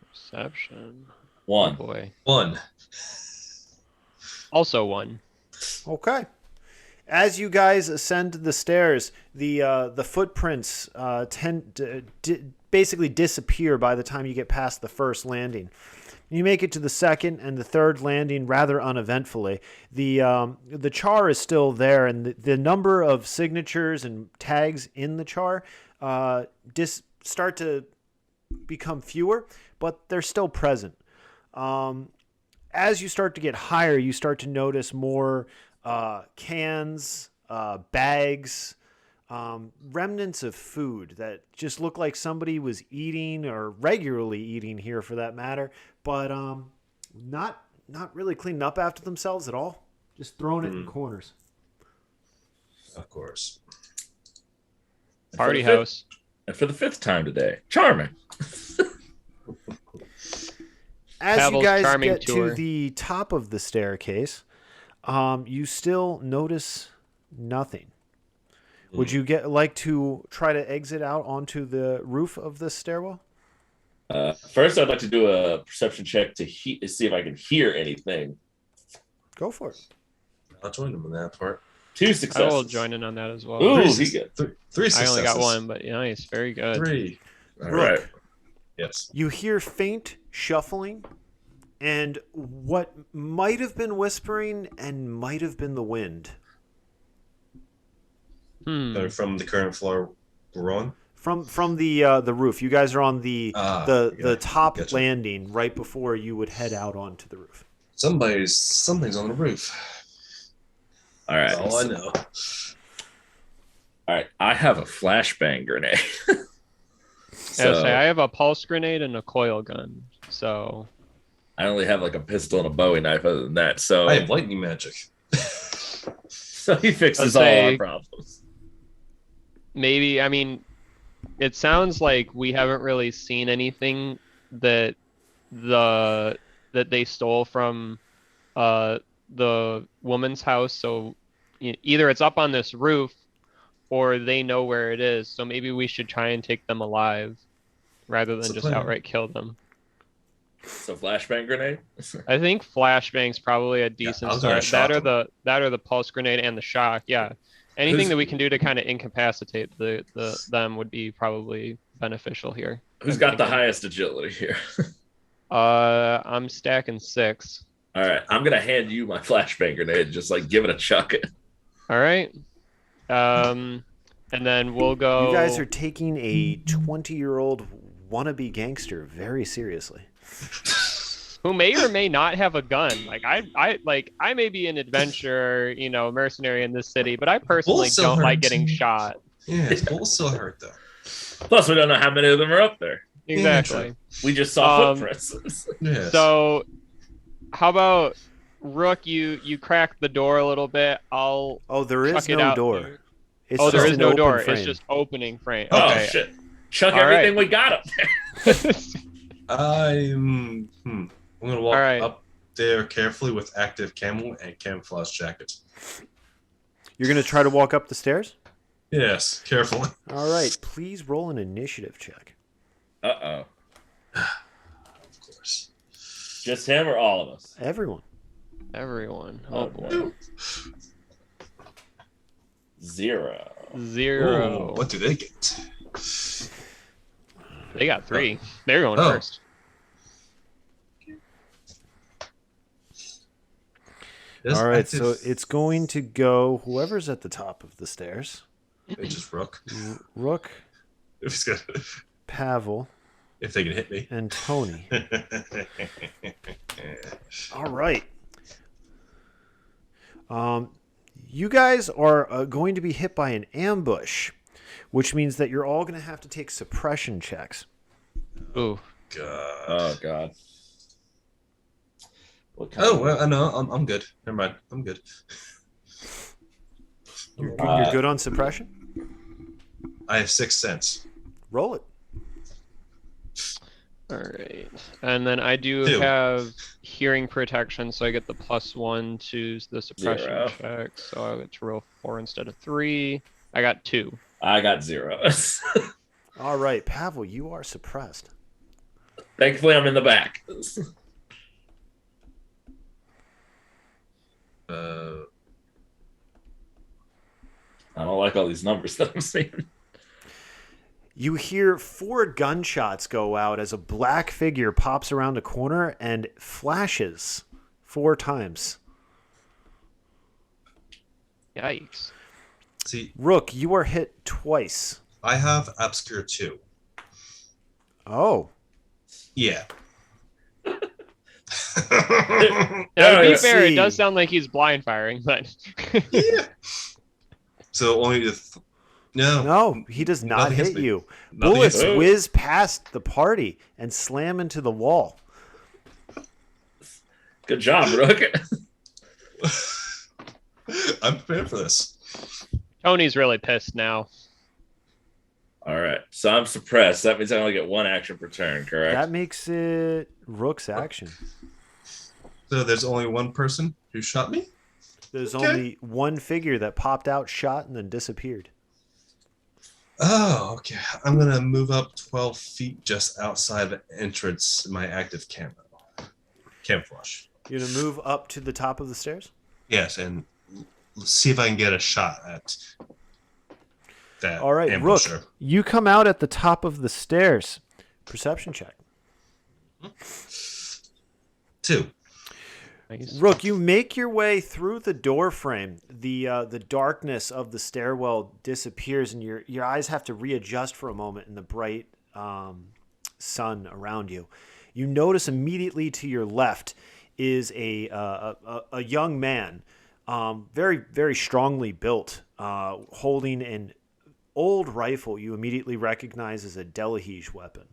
Perception. 1. Oh boy. 1. Also 1. Okay. As you guys ascend the stairs, the footprints basically disappear by the time you get past the first landing. You make it to the second and the third landing rather uneventfully. The char is still there, and the number of signatures and tags in the char start to become fewer, but they're still present. As you start to get higher, you start to notice more cans, bags, remnants of food that just look like somebody was eating or regularly eating here for that matter, but not really cleaning up after themselves at all. Just throwing it in corners. Of course. Party house. And for the 5th time today, charming. as you Pavel's guys charming get tour. to the top of the staircase, you still notice nothing. Would you like to try to exit out onto the roof of the stairwell? First, I'd like to do a perception check to see if I can hear anything. Go for it. I'll join him on that part. 2 I successes. will join in on that as well. Ooh, Three, he got three I successes. only got one, but nice, very good. 3. all Rook, right. Yes. you hear faint shuffling and what might have been whispering and might have been the wind. They're from the current floor we're on. From the roof. You guys are on the top Gotcha. landing right before you would head out onto the roof. Something's on the roof. All right. That's all I know. All right. I have a flashbang grenade. I have a pulse grenade and a coil gun. So I only have like a pistol and a Bowie knife. Other than that, so I have lightning magic. so he fixes I'd all say- our problems. maybe, I mean, it sounds like we haven't really seen anything that they stole from the woman's house. So either it's up on this roof or they know where it is. So maybe we should try and take them alive rather That's than the just plan. outright kill them. So flashbang grenade. I think flashbang's probably a decent I was gonna start. shock That or the pulse grenade and the shock. Yeah. Anything Who's- that we can do to kind of incapacitate them would be probably beneficial here. Who's I'm got the thinking. highest agility here? I'm stacking 6. All right, I'm gonna hand you my flashbang grenade. Just like give it a chuck. All right. And then we'll go. You guys are taking a 20-year-old wannabe gangster very seriously. who may or may not have a gun. Like I may be an adventurer, mercenary in this city, but I personally Bullets don't still like hurt. getting shot. Yeah, his bullets still hurt though. Plus, we don't know how many of them are up there. Exactly. We just saw Um, footprints. Yes. So, how about Rook? You crack the door a little bit. I'll Oh, there is chuck it no out. door. It's Oh, there just is an no open door. frame. It's just opening frame. Oh Okay. shit! Chuck All everything right. we got up there. I'm gonna walk All right. up there carefully with active camo and camouflage jacket. You're going to try to walk up the stairs? Yes, carefully. All right. Please roll an initiative check. Uh oh. Of course. Just him or all of us? Everyone. Everyone. Oh, Oh boy. no. 0. 0. Ooh, what do they get? They got 3. They're going Oh. first. This All right. active- So it's going to go whoever's at the top of the stairs. it's just Rook. Rook, If he's good, Pavel, if they can hit me. and Tony. All right. You guys are going to be hit by an ambush, which means that you're all going to have to take suppression checks. Ooh. God. Oh god. What kind Oh of- well, I know. I'm good. Never mind. I'm good. You're good on suppression? I have 6 cents. Roll it. All right. And then I do 2. have hearing protection, so I get the +1 to the suppression 0. check. So I get to roll 4 instead of 3. I got 2. I got 0. All right, Pavel, you are suppressed. Thankfully, I'm in the back. I don't like all these numbers that I'm seeing. You hear 4 gunshots go out as a black figure pops around a corner and flashes 4 times. Yikes. See, Rook, you are hit twice. I have obscure 2. Oh. Yeah. Now, Yeah, to be yeah. fair, it See. does sound like he's blind firing, but Yeah. So only the no. No, he does not Nothing hits hit me. you. Nothing Bullets hits me. whiz past the party and slam into the wall. Good job, Rook. I'm prepared for this. Tony's really pissed now. All right, so I'm suppressed. That means I only get 1 action per turn, correct? That makes it Rook's action. So there's only one person who shot me? There's only one figure that popped out, shot, and then disappeared. Oh, okay. I'm going to move up 12 feet just outside the entrance, my active camouflage. You're going to move up to the top of the stairs? Yes, and see if I can get a shot at that. All right, ambusher. Rook, you come out at the top of the stairs. Perception check. 2. Nice. Rook, you make your way through the door frame. The darkness of the stairwell disappears, and your eyes have to readjust for a moment in the bright sun around you. You notice immediately to your left is a young man, very, very strongly built, holding an old rifle you immediately recognize as a Delahige weapon.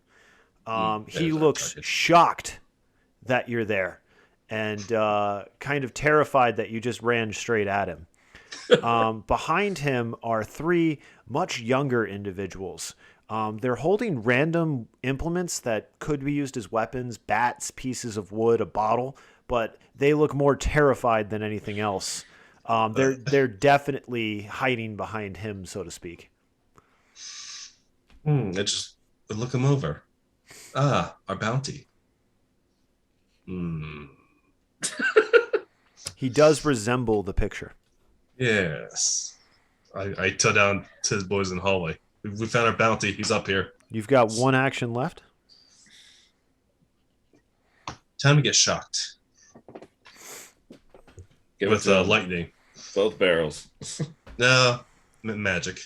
He looks shocked that you're there and kind of terrified that you just ran straight at him. Behind him are 3 much younger individuals. They're holding random implements that could be used as weapons, bats, pieces of wood, a bottle, but they look more terrified than anything else. They're definitely hiding behind him, so to speak. Let's look him over. Ah, our bounty. He does resemble the picture. Yes. I tell down to the boys in the hallway. We found our bounty. He's up here. You've got 1 action left. Time to get shocked. With lightning. Both barrels. No, magic.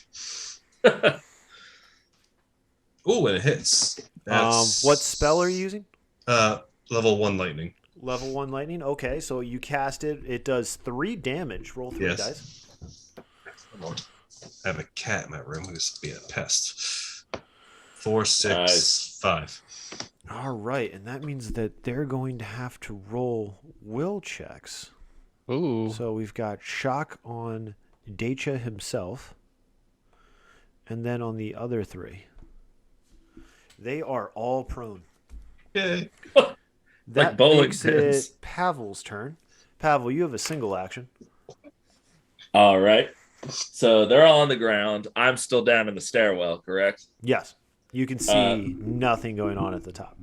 Ooh, and it hits. What spell are you using? Level 1 lightning. Level 1 lightning. Okay, so you cast it. It does 3 damage. Roll 3 dice. I have a cat in my room who's being a pest. 4, 6, Nice. 5. All right, and that means that they're going to have to roll will checks. Ooh. So we've got shock on Dacia himself, and then on the other 3. They are all prone. Yay. That bowling makes pins. it Pavel's turn. Pavel, you have a single action. All right. So they're all on the ground. I'm still down in the stairwell, correct? Yes. You can see nothing going on at the top.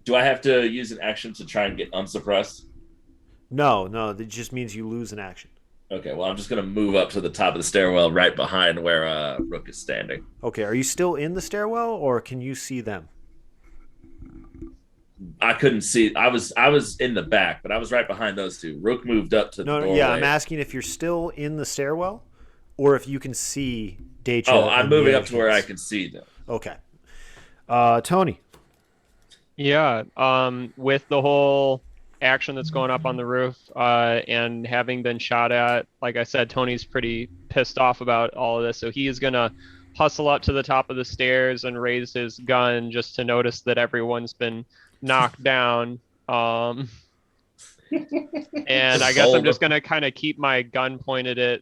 Do I have to use an action to try and get unsuppressed? No, that just means you lose an action. Okay, well, I'm just going to move up to the top of the stairwell right behind where Rook is standing. Okay, are you still in the stairwell, or can you see them? I couldn't see. I was in the back, but I was right behind those 2. Rook moved up to the doorway. Yeah, I'm asking if you're still in the stairwell, or if you can see Dacia. Oh, I'm moving up to where I can see them. Okay. Tony. Yeah, with the whole action that's going up on the roof, and having been shot at, like I said, Tony's pretty pissed off about all of this, so he is gonna hustle up to the top of the stairs and raise his gun just to notice that everyone's been knocked down. And I guess I'm just gonna kind of keep my gun pointed at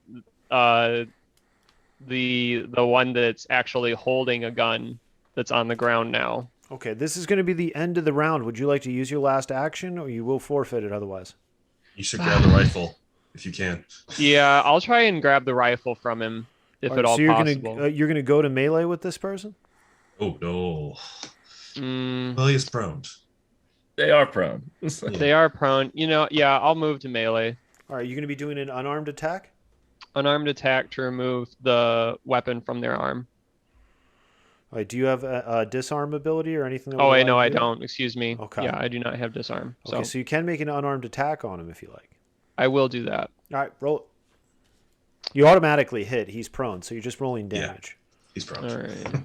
the one that's actually holding a gun that's on the ground now. Okay, this is going to be the end of the round. Would you like to use your last action, or you will forfeit it otherwise? You should grab the rifle if you can. Yeah, I'll try and grab the rifle from him if at all so you're possible. You're gonna go to melee with this person? Oh, no. Mm, Well, he's prone. They are prone. they are prone. Yeah, I'll move to melee. All right, you're gonna be doing an unarmed attack? Unarmed attack to remove the weapon from their arm. All right, do you have a disarm ability or anything? Oh, wait, no, I don't. Excuse me. Okay. Yeah, I do not have disarm. Okay, so you can make an unarmed attack on him if you like. I will do that. All right, roll it. You automatically hit. He's prone, so you're just rolling damage. He's prone. All right.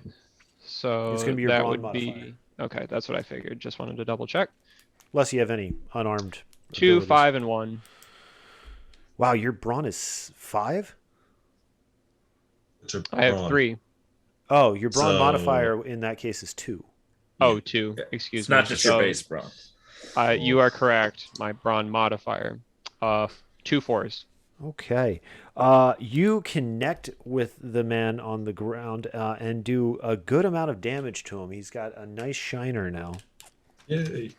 So It's gonna be your that brawn would be okay. That's what I figured. Just wanted to double check. Unless you have any unarmed. 2, abilities. 5, and 1. Wow, your brawn is 5? I have 3. Oh, your brawn So- modifier in that case is 2. Oh, 2. Excuse It's me. not just your base brawn. You are correct. My brawn modifier. 2 4s. Okay. You connect with the man on the ground and do a good amount of damage to him. He's got a nice shiner now. Yay.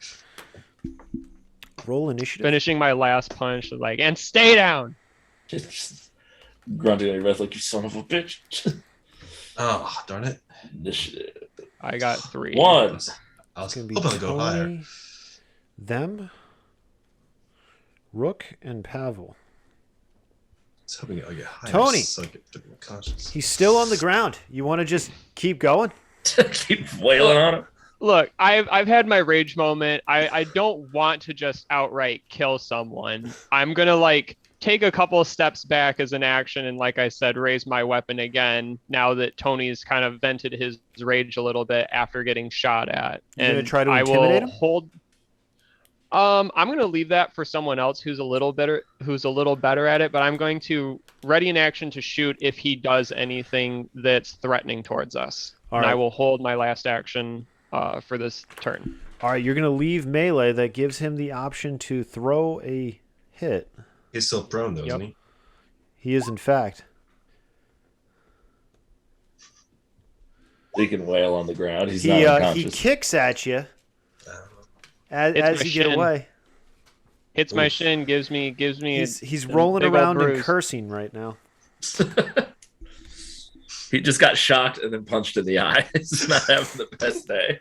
Roll initiative. Finishing my last punch, like, and stay down. Just grunting on your breath like you son of a bitch. Oh, darn it. Initiative. I got 3. 1. I was It's going to be hoping to go higher. Tony, them, Rook, and Pavel. I was hoping I'll get higher. Tony! So I get to conscious. He's still on the ground. You want to just keep going? Keep wailing on him. Look, I've had my rage moment. I don't want to just outright kill someone. I'm gonna like take a couple of steps back as an action and, like I said, raise my weapon again now that Tony's kind of vented his rage a little bit after getting shot at. You're And gonna try to I intimidate will him? hold. I'm gonna leave that for someone else who's a little better at it, but I'm going to ready an action to shoot if he does anything that's threatening towards us. All and right. I will hold my last action for this turn. All right, you're going to leave melee. That gives him the option to throw a hit. He's still prone, though, Yep. isn't he? He is, in fact. He can wail on the ground. He's not He unconscious. kicks at you I don't know. as my you get shin. away. Hits my shin, gives me He's a rolling big ol' around and bruise. cursing right now. He just got shocked and then punched in the eye. He's not having the best day.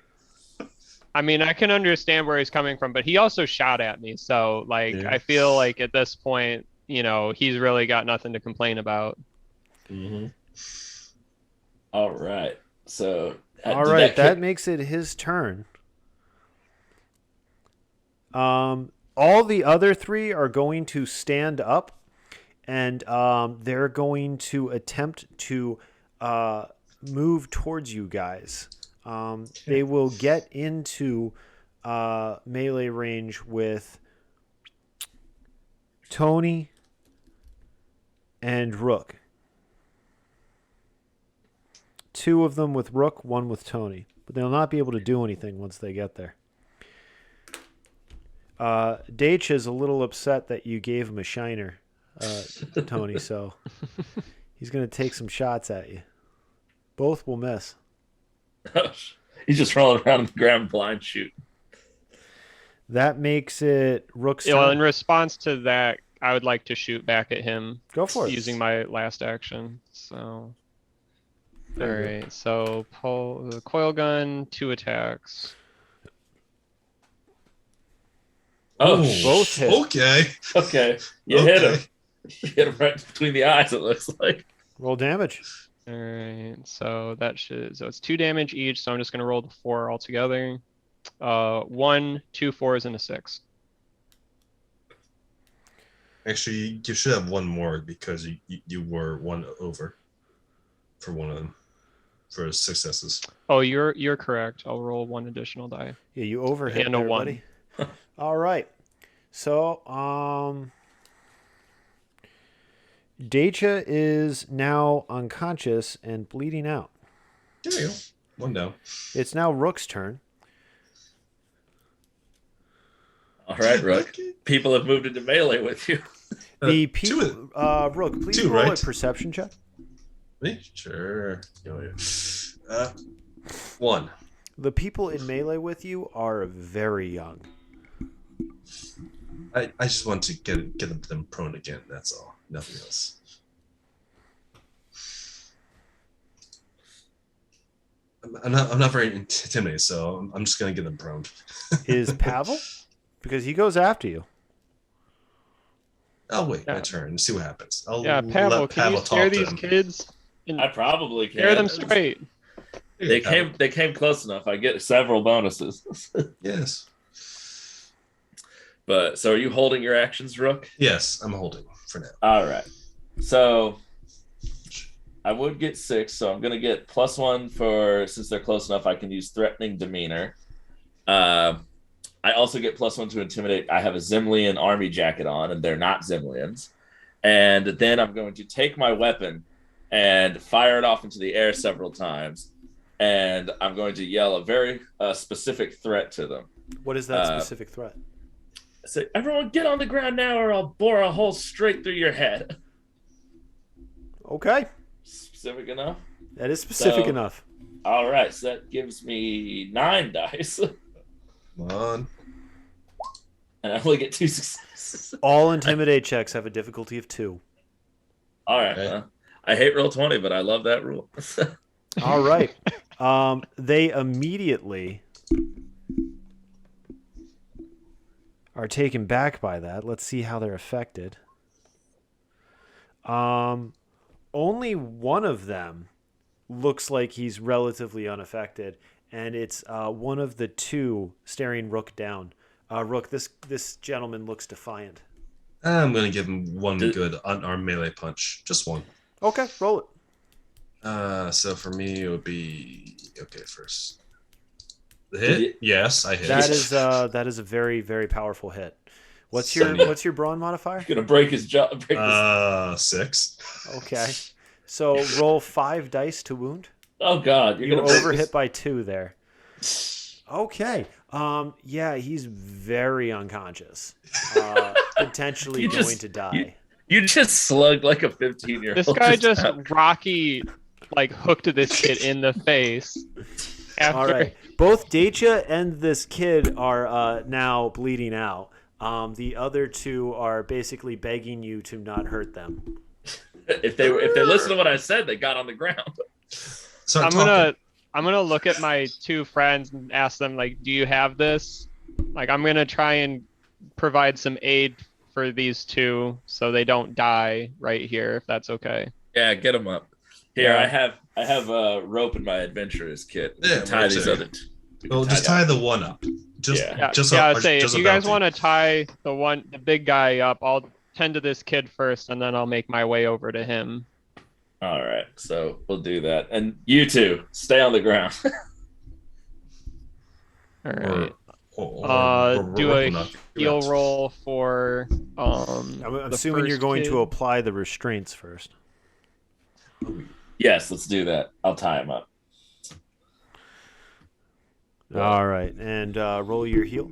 I mean, I can understand where he's coming from, but he also shot at me. So, like, Yeah. I feel like at this point, you know, he's really got nothing to complain about. Mm-hmm. All right. So, All right, that makes it his turn. All the other 3 are going to stand up, and they're going to attempt to move towards you guys. They will get into melee range with Tony and Rook. 2 of them with Rook, 1 with Tony. But they'll not be able to do anything once they get there. Daich is a little upset that you gave him a shiner, Tony, so he's going to take some shots at you. Both will miss. He's just rolling around on the ground blind shoot. That makes it Rook's You know, in turn. response to that, I would like to shoot back at him Go for it. using my last action. So, all right. So pull the coil gun, 2 attacks. Oh, Ooh, both hit. Okay. okay. You hit him. You hit him right between the eyes, it looks like. Roll damage. All right. So so it's 2 damage each. So I'm just gonna roll the 4 altogether. 1, 2 4s, and a 6. Actually, you should have one more because you were 1 over for one of them for successes. Oh, you're correct. I'll roll 1 additional die. Yeah, you overhit And a there, 1. buddy. All right. So, Dacia is now unconscious and bleeding out. There you go. 1 down. It's now Rook's turn. All right, Rook. People have moved into melee with you. The two people, Rook, please two, roll right? a perception check. Me? Sure. 1. The people in melee with you are very young. I just want to get them prone again. That's all. Nothing else. I'm not very intimidated, so I'm just gonna get them prone. Is Pavel? Because he goes after you. I'll wait my Yeah. turn and see what happens. I'll Yeah, Pavel, let can Pavel you scare talk to these him. kids? And I probably can. scare them straight. They came close enough. I get several bonuses. Yes. But so are you holding your actions, Rook? Yes, I'm holding for now. All right. So I would get 6, so I'm gonna get +1 for since they're close enough. I can use threatening demeanor. I also get +1 to intimidate. I have a Zimlian army jacket on, and they're not Zimlians. And then I'm going to take my weapon and fire it off into the air several times. And I'm going to yell a very specific threat to them. What is that specific threat? I say, everyone get on the ground now or I'll bore a hole straight through your head. Okay. Specific enough? That is specific So- enough. All right, so that gives me 9 dice. Come on. And I only get 2 successes. All intimidate checks have a difficulty of 2. All right. Okay. I hate roll 20, but I love that rule. All right. They immediately are taken back by that. Let's see how they're affected. Only one of them looks like he's relatively unaffected, and it's one of the two staring Rook down. Rook, this gentleman looks defiant. I'm gonna give him one good unarmed melee punch. Just one. Okay, roll it. So for me it would be first. The hit? Yes, I hit. That is a very, very powerful hit. What's your brawn modifier? Gonna break his jaw. 6. Okay. So roll 5 dice to wound. Oh God, You overhit by 2 there. Okay. Yeah, he's very unconscious. Potentially going to die. You just slugged like a 15-year-old. This guy just Rocky hooked this kid in the face. After... All right. Both Dacia and this kid are now bleeding out. The other two are basically begging you to not hurt them. If they listen to what I said, they got on the ground. I'm gonna look at my 2 friends and ask them, do you have this? I'm gonna try and provide some aid for these 2 so they don't die right here, if that's okay. Yeah, get them up. Here, Yeah. I have a rope in my adventurer's kit. Yeah, Tie these other. Well, just tie the one up. If you guys want to tie the big guy up, I'll tend to this kid first, and then I'll make my way over to him. All right, so we'll do that. And you two, stay on the ground. All right. Do a heal roll for. I'm the assuming you're first going kid. to apply the restraints first. Yes, let's do that. I'll tie him up. All right, and roll your heal.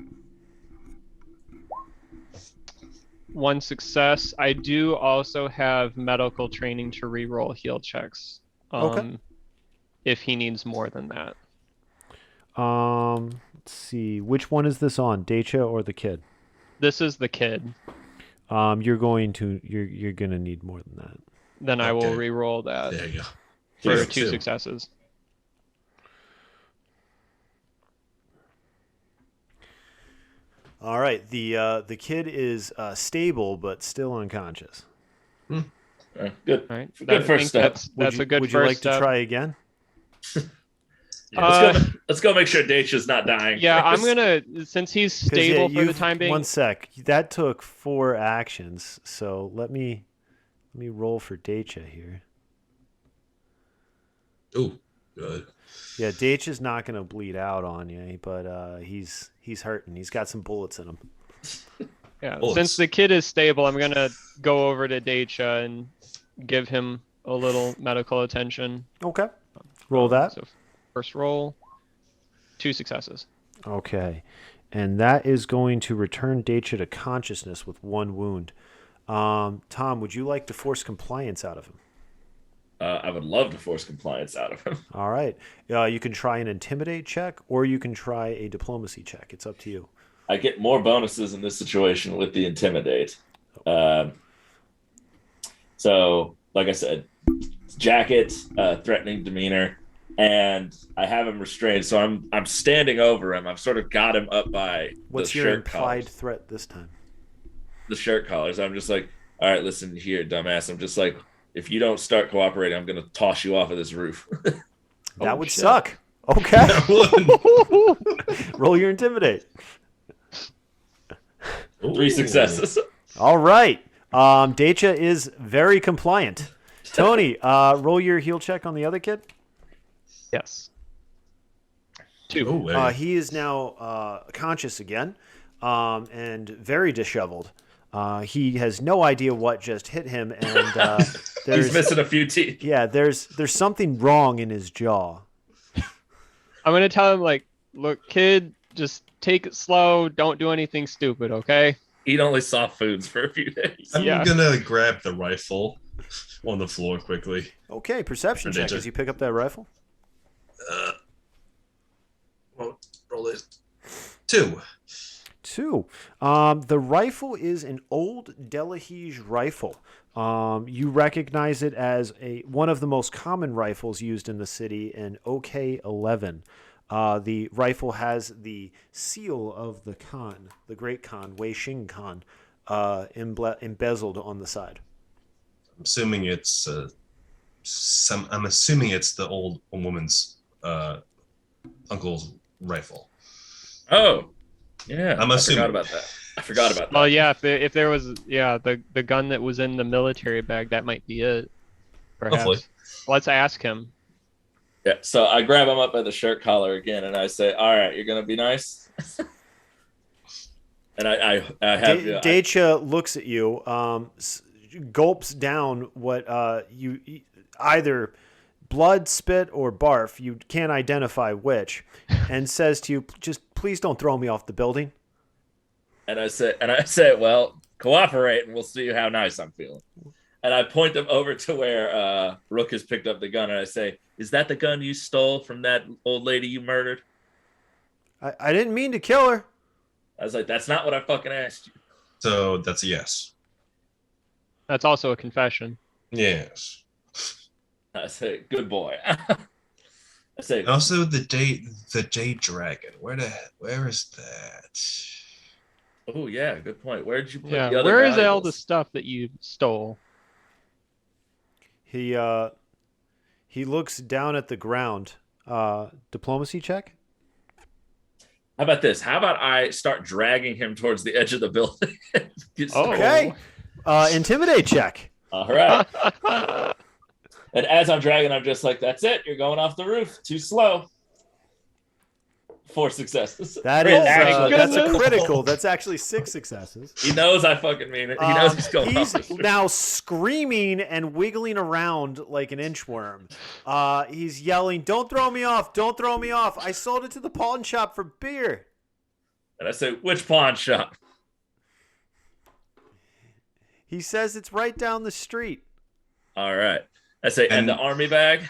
1 success. I do also have medical training to reroll heal checks. Okay. If he needs more than that. Let's see. Which one is this on, Dacia or the kid? This is the kid. You're gonna need more than that. Then I will reroll that There you go. for Yeah, 2 successes. All right. The kid is stable but still unconscious. Good. All right. Good first step. That's a good Would first you like step. to try again? Let's go make sure Dacia's not dying. Yeah, I'm first. gonna, since he's stable for the time being. 1 sec. That took 4 actions. So let me roll for Dacia here. Ooh, good. Yeah, Dacia's not gonna bleed out on you, but he's hurting. He's got some bullets in him. Yeah, Bullets. since the kid is stable, I'm gonna go over to Dacia and give him a little medical attention. Okay. Roll that. So first roll, 2 successes. Okay. And that is going to return Dacia to consciousness with 1 wound. Tom, would you like to force compliance out of him? I would love to force compliance out of him. All right. You can try an intimidate check, or you can try a diplomacy check. It's up to you. I get more bonuses in this situation with the intimidate. So, like I said, jacket, threatening demeanor, and I have him restrained. So I'm standing over him. I've sort of got him up by What's the your shirt implied collars. threat this time? The shirt collars. I'm just like, all right, listen here, dumbass. I'm just like, if you don't start cooperating, I'm going to toss you off of this roof. That would shit. suck. Okay. Roll your intimidate. 3 successes. All right. Dacia is very compliant. Tony, roll your heal check on the other kid. Yes. 2. Oh, He is now conscious again and very disheveled. He has no idea what just hit him, and He's there's missing a few teeth. yeah, there's something wrong in his jaw. I'm gonna tell him look, kid, just take it slow. Don't do anything stupid, okay? Eat only soft foods for a few days. I'm Yeah. gonna grab the rifle on the floor quickly. Okay, perception check as you pick up that rifle. Well, roll it. 2. 2. The rifle is an old Delahige rifle. You recognize it as one of the most common rifles used in the city, an OK-11. The rifle has the seal of the Khan, the Great Khan, Wei Xing Khan, embezzled on the side. I'm assuming it's I'm assuming it's the old woman's uncle's rifle. Oh, yeah. I'm assuming. I forgot about that. Well, yeah, if there was the gun that was in the military bag, that might be it. Perhaps. Hopefully. Let's ask him. Yeah, so I grab him up by the shirt collar again, and I say, "All right, you're gonna be nice." And I have Deitcha looks at you, gulps down what you either blood, spit, or barf. You can't identify which, and says to you, "Just please don't throw me off the building." And I say, "Well, cooperate, and we'll see how nice I'm feeling." And I point them over to where Rook has picked up the gun, and I say, "Is that the gun you stole from that old lady you murdered?" I didn't mean to kill her. I was like, "That's not what I fucking asked you." So that's a yes. That's also a confession. Yes. I say, "Good boy." I say, And also the Jade Dragon. Where is that? "Oh yeah, good point. Where did you put Yeah, the other where is all valuables?" the stuff that you stole? He looks down at the ground. Diplomacy check. How about this? How about I start dragging him towards the edge of the building? Okay. Intimidate check. All right. And as I'm dragging, I'm just like, "That's it. You're going off the roof. Too slow." 4 successes. That Crit, is actually. that's a critical. That's actually 6 successes. He knows I fucking mean it. He knows he's going off the He's roof. now screaming and wiggling around like an inchworm. He's yelling, "Don't throw me off! Don't throw me off! I sold it to the pawn shop for beer." And I say, "Which pawn shop?" He says it's right down the street. All right. I say, and the army bag?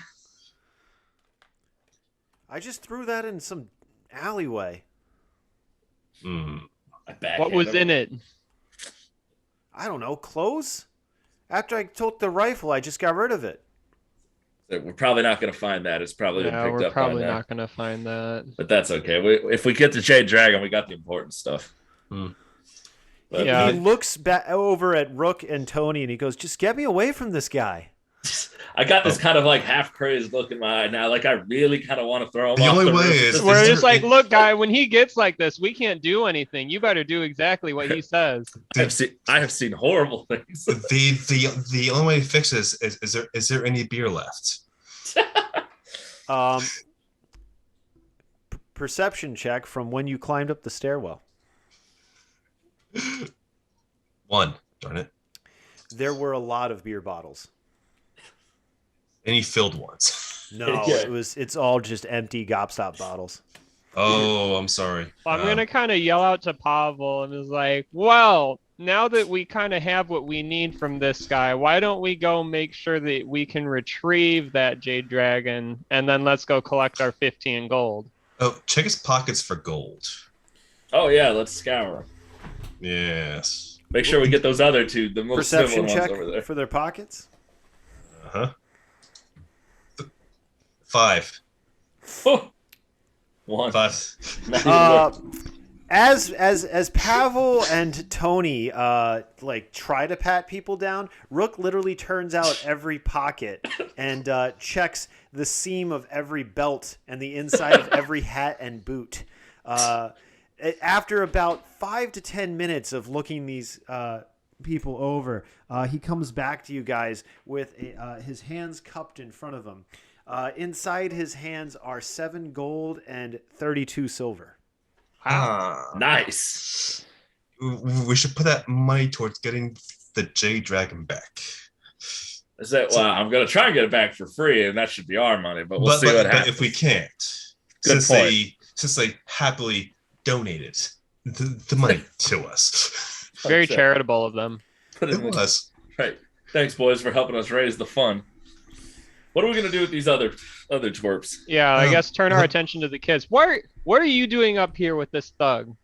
I just threw that in some alleyway. What was in it? I don't know, clothes? After I took the rifle, I just got rid of it. We're probably not going to find that. It's probably been Yeah, picked we're up probably by now. not gonna find that. But that's okay. If we get the Jade Dragon, we got the important stuff. But, Yeah. He looks back over at Rook and Tony, and he goes, "Just get me away from this guy." I got this kind of like half crazy look in my eye now. Like I really kind of want to throw him The off only the way roof. is- We're there just like, any- look, guy, when he gets like this, we can't do anything. You better do exactly what he says. I have seen horrible things. The only way to fix this is there any beer left? Perception check from when you climbed up the stairwell. 1. Darn it. There were a lot of beer bottles. Any filled ones? No, Yeah. it's all just empty Gobstop bottles. Oh, I'm sorry. I'm gonna kind of yell out to Pavel and is like, well, now that we kind of have what we need from this guy, why don't we go make sure that we can retrieve that Jade Dragon, and then let's go collect our 15 gold. Oh, check his pockets for gold. Oh yeah, let's scour 'em. Yes. Make sure we get those other two, the most similar Perception ones check over there. for their pockets. Uh-huh. 5. Oh, 1. 5. Not even Uh, look. as Pavel and Tony like try to pat people down, Rook literally turns out every pocket and checks the seam of every belt and the inside of every hat and boot. After about 5 to 10 minutes of looking these people over, he comes back to you guys with his hands cupped in front of him. Inside his hands are 7 gold and 32 silver. Nice. We should put that money towards getting the Jade Dragon back. I said, well, I'm gonna try and get it back for free, and that should be our money. But we'll see what happens. But if we can't, Good since point. they happily donated the money to us. Very So, charitable of them. put It was. right. Thanks, boys, for helping us raise the fund. What are we gonna do with these other twerps? Yeah, I Oh, guess turn our uh, attention to the kids. What are you doing up here with this thug?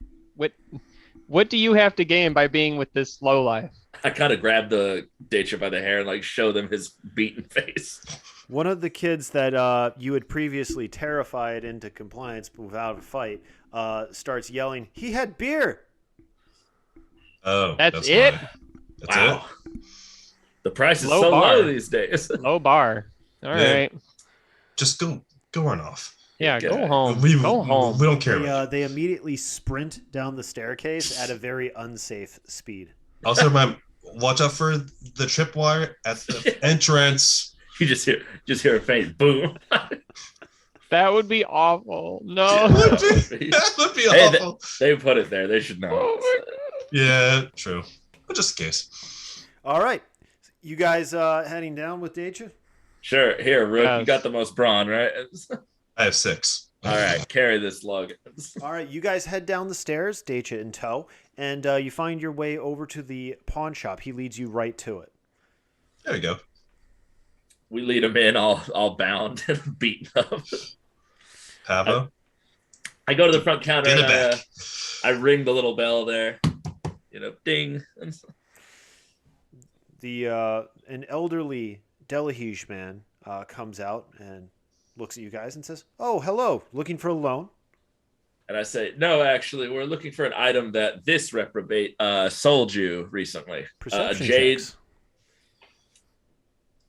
What do you have to gain by being with this lowlife? I kind of grabbed the Dacia by the hair and like show them his beaten face. One of the kids that you had previously terrified into compliance without a fight starts yelling, "He had beer!" Oh, That's it? why. That's Wow. The price is Low so bar. low these days. Low bar. All right. Yeah. Just go run off. Yeah, Yeah. go home. We Go home. don't care about They immediately sprint down the staircase at a very unsafe speed. you. Also, watch out for the tripwire at the entrance. You just hear a faint boom. That would be awful. No. That would be Hey, awful. They put it there. They should know. Oh my Yeah, true. But just in case. All right. You guys heading down with Dacia? Sure. Here, Rook, you Yes. got the most brawn, right? I have 6. All right, carry this lug. All right, you guys head down the stairs, Dacia in tow, and you find your way over to the pawn shop. He leads you right to it. There we go. We lead him in, all bound and beaten up. Pavo. I go to the front counter Get it and back. I ring the little bell there. Ding. An elderly Delahige man comes out and looks at you guys and says, "Oh, hello. Looking for a loan?" And I say, no, actually, we're looking for an item that this reprobate sold you recently. Perception jade. checks.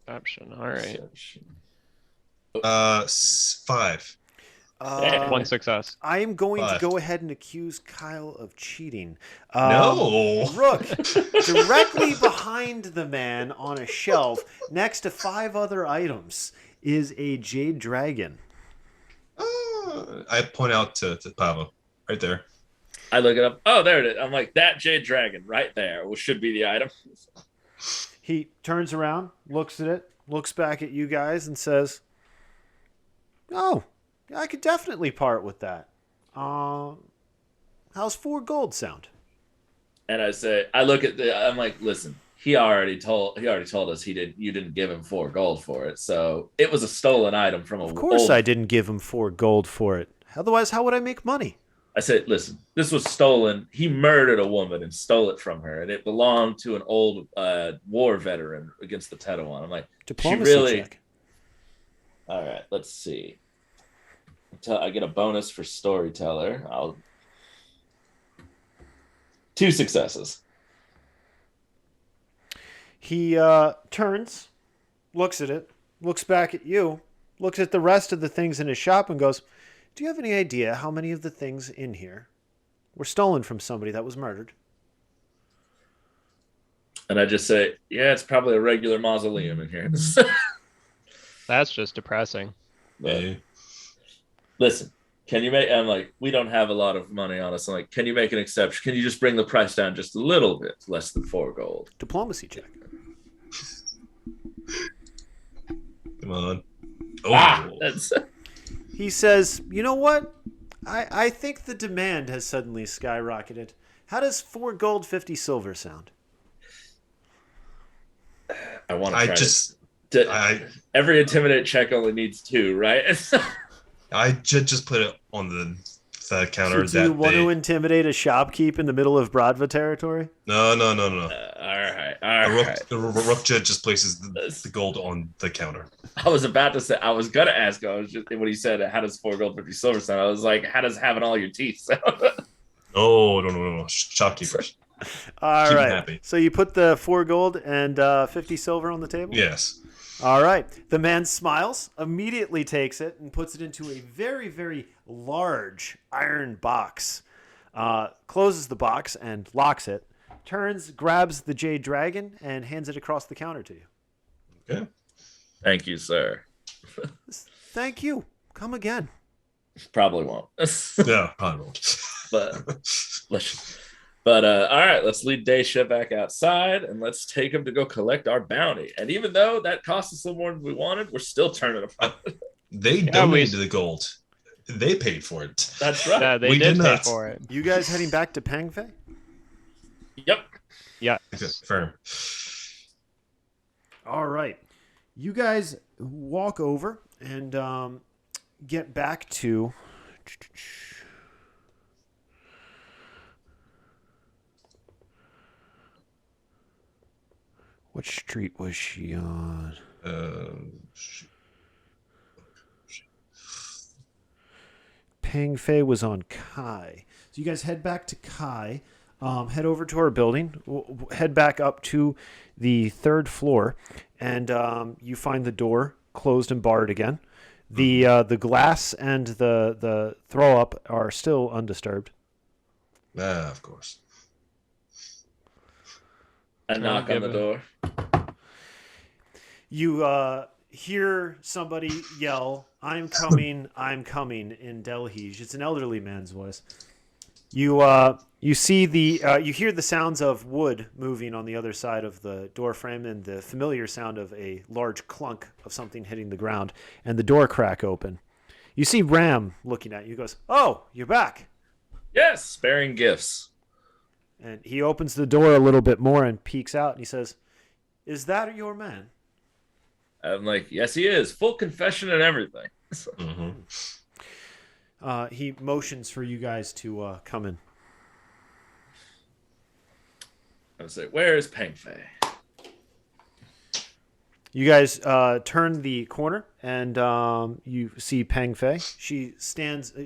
Option. All right. 5. One success. I am going to 5. go ahead and accuse Kyle of cheating. No. Rook, directly behind the man on a shelf, next to 5 other items, is a jade dragon. I point out to Pavo right there. I look it up. Oh, there it is. I'm like, that jade dragon right there should be the item. He turns around, looks at it, looks back at you guys, and says, "Oh, I could definitely part with that. How's 4 gold sound?" And I look at I'm like, listen, he already told us you didn't give him 4 gold for it. So it was a stolen item from a Of course old. I didn't give him 4 gold for it. Otherwise, how would I make money? I said, listen, this was stolen. He murdered a woman and stole it from her, and it belonged to an old war veteran against the Tetuan. I'm like, Diplomacy really? check. All right, let's see. I get a bonus for storyteller. 2 successes. He turns, looks at it, looks back at you, looks at the rest of the things in his shop and goes, "Do you have any idea how many of the things in here were stolen from somebody that was murdered?" And I just say, yeah, it's probably a regular mausoleum in here. That's just depressing. But, Hey. listen, can you make? I'm like, we don't have a lot of money on us. I'm like, can you make an exception? Can you just bring the price down just a little bit, less than 4 gold? Diplomacy check. Come on. That's He says, "You know what? I think the demand has suddenly skyrocketed. How does 4 gold, 50 silver sound?" I want to. I try just to, I every intimidate check only needs 2, right? just put it on the counter So do you that want to they... intimidate a shopkeep in the middle of Bradva territory? No. all right. The Rookja just places the gold on the counter. I was about to say. I was gonna ask. I was just when he said, "How does 4 gold, 50 silver sound?" I was like, "How does having all your teeth sound?" No. Shopkeepers. All Keep 'em right. happy. So you put the 4 gold and 50 silver on the table? Yes. All right. The man smiles, immediately takes it, and puts it into a very, very large iron box. Closes the box and locks it. Turns, grabs the jade dragon, and hands it across the counter to you. Okay. Thank you, sir. Thank you. Come again. Probably won't. Yeah, probably won't. But all right, let's lead Dacia back outside and let's take him to go collect our bounty. And even though that cost us a little more than we wanted, we're still turning a profit. They Yeah, donated the gold. They paid for it. That's right. Yeah, they We did did pay not. for it. You guys heading back to Pangfei? Yep. Yeah. Firm. All right. You guys walk over and get back to... Which street was she on? Pangfei was on Kai. So you guys head back to Kai, head over to our building, head back up to the 3rd floor, and you find the door closed and barred again. The glass and the throw up are still undisturbed. Of course. A knock on the door. You hear somebody yell, I'm coming, in Delhi. It's an elderly man's voice. You see you hear the sounds of wood moving on the other side of the door frame and the familiar sound of a large clunk of something hitting the ground and the door crack open. You see Ram looking at you. He goes, "Oh, you're back." Yes, bearing gifts. And he opens the door a little bit more and peeks out and he says, "Is that your man?" I'm like, yes, he is. Full confession and everything. He motions for you guys to come in. I would say, where is Pangfei? You guys turn the corner and you see Pangfei.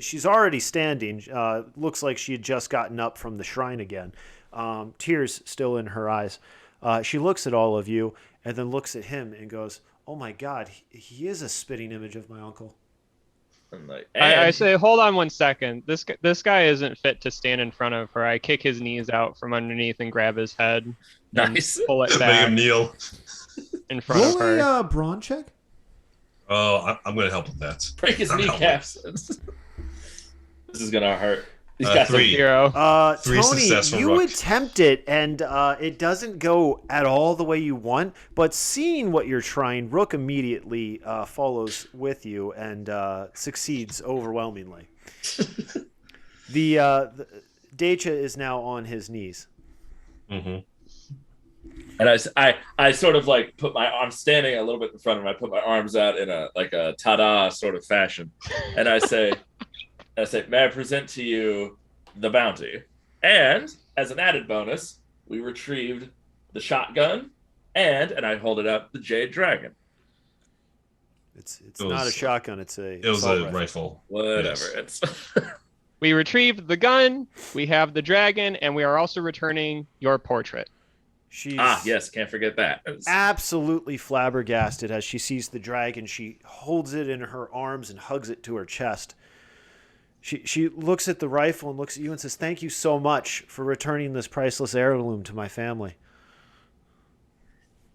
She's already standing. Looks like she had just gotten up from the shrine again. Tears still in her eyes. She looks at all of you and then looks at him and goes, "Oh my God, he is a spitting image of my uncle." I'm like, I say, hold on 1 second. This guy isn't fit to stand in front of her. I kick his knees out from underneath and grab his head. nice. And pull it Make back him kneel. in front of her. Roll a brawn check. Oh, I'm going to help with that. Break his I'm kneecaps. This is gonna hurt. He's got 3. 0. Three Tony, successful you Rook. attempt it, and it doesn't go at all the way you want. But seeing what you're trying, Rook immediately follows with you and succeeds overwhelmingly. the Decha is now on his knees. Mm-hmm. And I sort of like I'm standing a little bit in front of him. I put my arms out in a ta-da sort of fashion, and I say, may I present to you the bounty? And as an added bonus, we retrieved the shotgun and I hold it up, the Jade Dragon. It's not a shotgun. It was a rifle. Whatever. Yes. It's We retrieved the gun, we have the dragon, and we are also returning your portrait. She's yes, can't forget that. absolutely flabbergasted as she sees the dragon. She holds it in her arms and hugs it to her chest. She looks at the rifle and looks at you and says, "Thank you so much for returning this priceless heirloom to my family."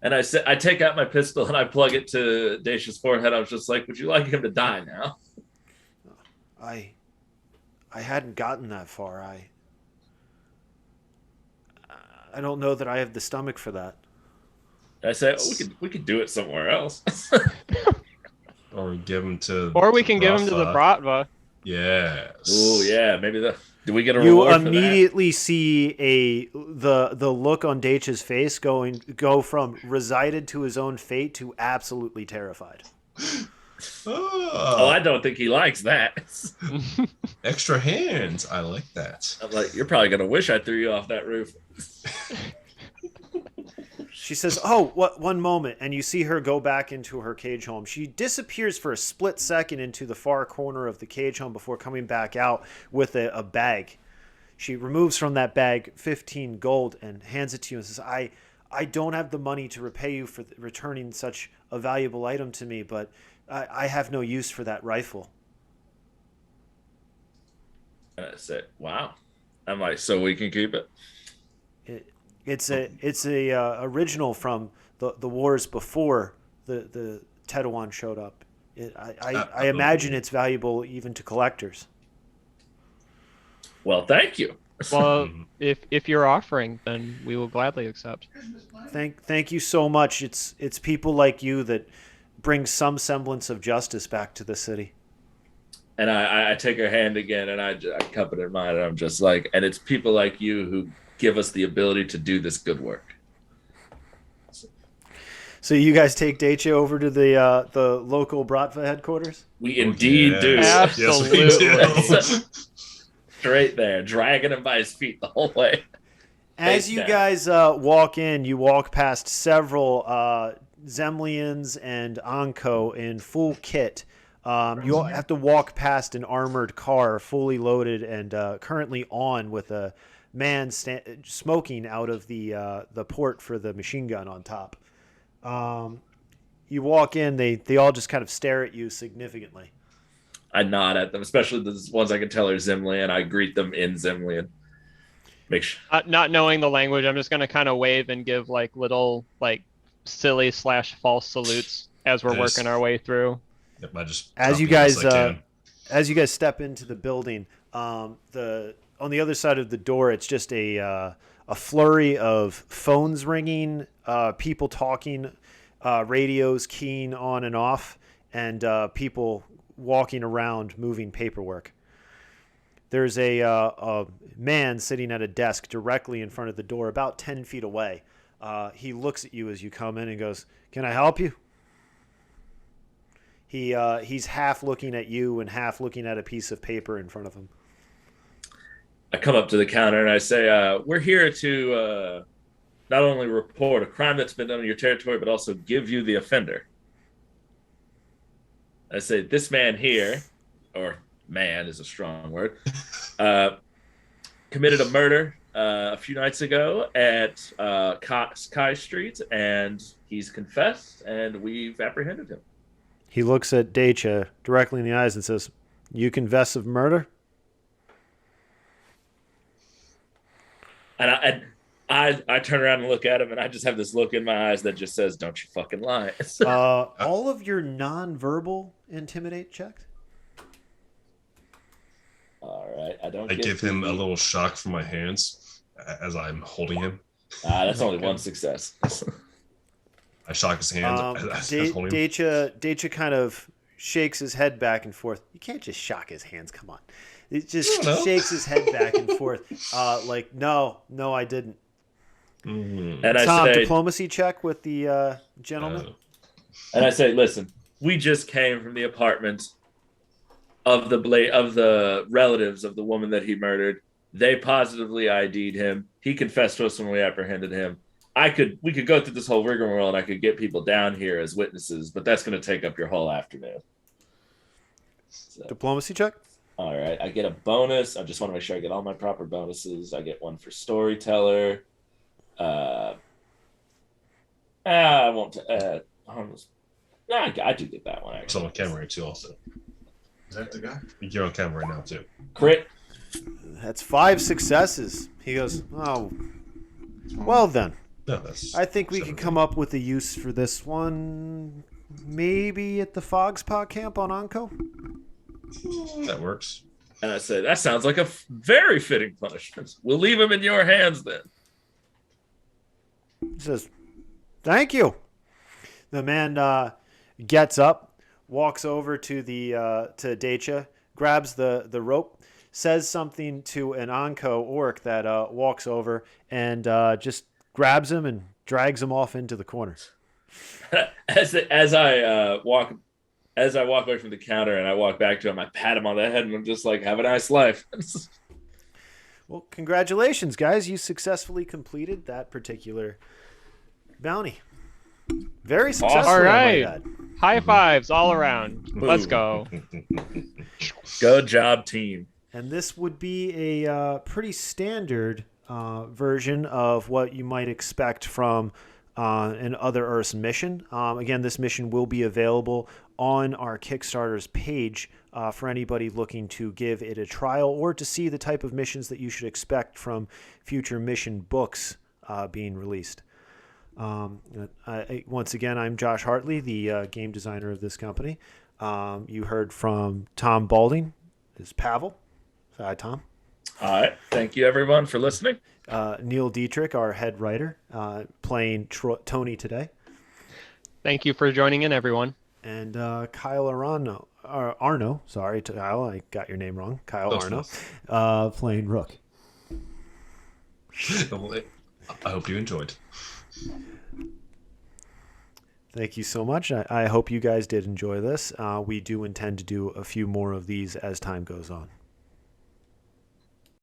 And I take out my pistol and I plug it to Dacia's forehead. I was just like, would you like him to die now? I hadn't gotten that far. I don't know that I have the stomach for that. I say, we could do it somewhere else. Or give him to. Or we can give him to the Bratva. Yes. Oh yeah, maybe do we get a You reward for that? immediately see the look on Dacia's face go from resigned to his own fate to absolutely terrified. Oh, I don't think he likes that. Extra hands. I like that. I'm like, you're probably gonna wish I threw you off that roof. She says, "Oh, what? One moment," and you see her go back into her cage home. She disappears for a split second into the far corner of the cage home before coming back out with a bag. She removes from that bag 15 gold and hands it to you and says, I don't have the money to repay you for returning such a valuable item to me, but I have no use for that rifle." And I said, wow. I'm like, so we can keep it? It's a original from the wars before the Tetuan showed up. I imagine it's valuable even to collectors. Well, thank you. Well, if you're offering, then we will gladly accept. Thank you so much. It's people like you that bring some semblance of justice back to the city. And I take her hand again, and I cup it in mine, and I'm just like, and it's people like you who give us the ability to do this good work. So you guys take Dacia over to the local Bratva headquarters? We indeed do. Absolutely. Yes, we do. Straight there, dragging him by his feet the whole way. As you guys walk in, you walk past several Zemlians and Anko in full kit. You have to walk past an armored car, fully loaded and currently on, with a man smoking out of the port for the machine gun on top. You walk in, they all just kind of stare at you significantly. I nod at them, especially the ones I can tell are Zemlian. I greet them in Zemlian. Make sure. Not knowing the language, I'm just gonna kind of wave and give like little like silly / false salutes as we're working our way through. Yep, I just as you guys step into the building, on the other side of the door, it's just a flurry of phones ringing, people talking, radios keying on and off, and people walking around moving paperwork. There's a man sitting at a desk directly in front of the door, about 10 feet away. He looks at you as you come in and goes, "Can I help you?" He's half looking at you and half looking at a piece of paper in front of him. I come up to the counter and I say, we're here to not only report a crime that's been done in your territory, but also give you the offender. I say, this man here, or man is a strong word, committed a murder a few nights ago at Kai Street, and he's confessed, and we've apprehended him. He looks at Dacia directly in the eyes and says, "You confess of murder?" And I turn around and look at him, and I just have this look in my eyes that just says, "Don't you fucking lie." All of your nonverbal intimidate checks. All right, I give him a little shock from my hands as I'm holding him. That's only one success. I shock his hands. Dacia kind of shakes his head back and forth. You can't just shock his hands. Come on. It just shakes his head back and forth. Like, no, I didn't. Mm-hmm. And Tom, I say, diplomacy check with the gentleman. And I say, listen, we just came from the apartment of the relatives of the woman that he murdered. They positively ID'd him. He confessed to us when we apprehended him. We could go through this whole rigmarole and I could get people down here as witnesses, but that's going to take up your whole afternoon. So, diplomacy check. All right, I get a bonus. I just want to make sure I get all my proper bonuses. I get one for storyteller. I won't. I do get that one. Actually, it's on camera too. Also, is that the guy? You're on camera right now too. Crit. That's 5 successes. He goes, "Oh, well then. No, I think we can come up with a use for this one. Maybe at the Fogspot camp on Anko." That works. And I say, that sounds like a very fitting punishment. We'll leave him in your hands then. He says, "Thank you." The man gets up, walks over to to Dacia, grabs the rope, says something to an Anko orc that walks over and just grabs him and drags him off into the corner. As I walk away from the counter and I walk back to him, I pat him on the head and I'm just like, have a nice life. Well, congratulations, guys. You successfully completed that particular bounty. Very successful. All right. High fives all around. Let's go. Good job, team. And this would be a pretty standard version of what you might expect from an Other Earths mission. Again, this mission will be available on our Kickstarter's page for anybody looking to give it a trial or to see the type of missions that you should expect from future mission books being released. Once again, I'm Josh Hartley, the game designer of this company. You heard from Tom Balding, is Pavel. Hi, Tom. All right. Thank you, everyone, for listening. Neil Deatrick, our head writer, playing Tony today. Thank you for joining in, everyone. And Kyle Arnao, Arno. Sorry, Kyle, I got your name wrong. Kyle Close Arnao, playing Rook. I hope you enjoyed. Thank you so much. I hope you guys did enjoy this. We do intend to do a few more of these as time goes on.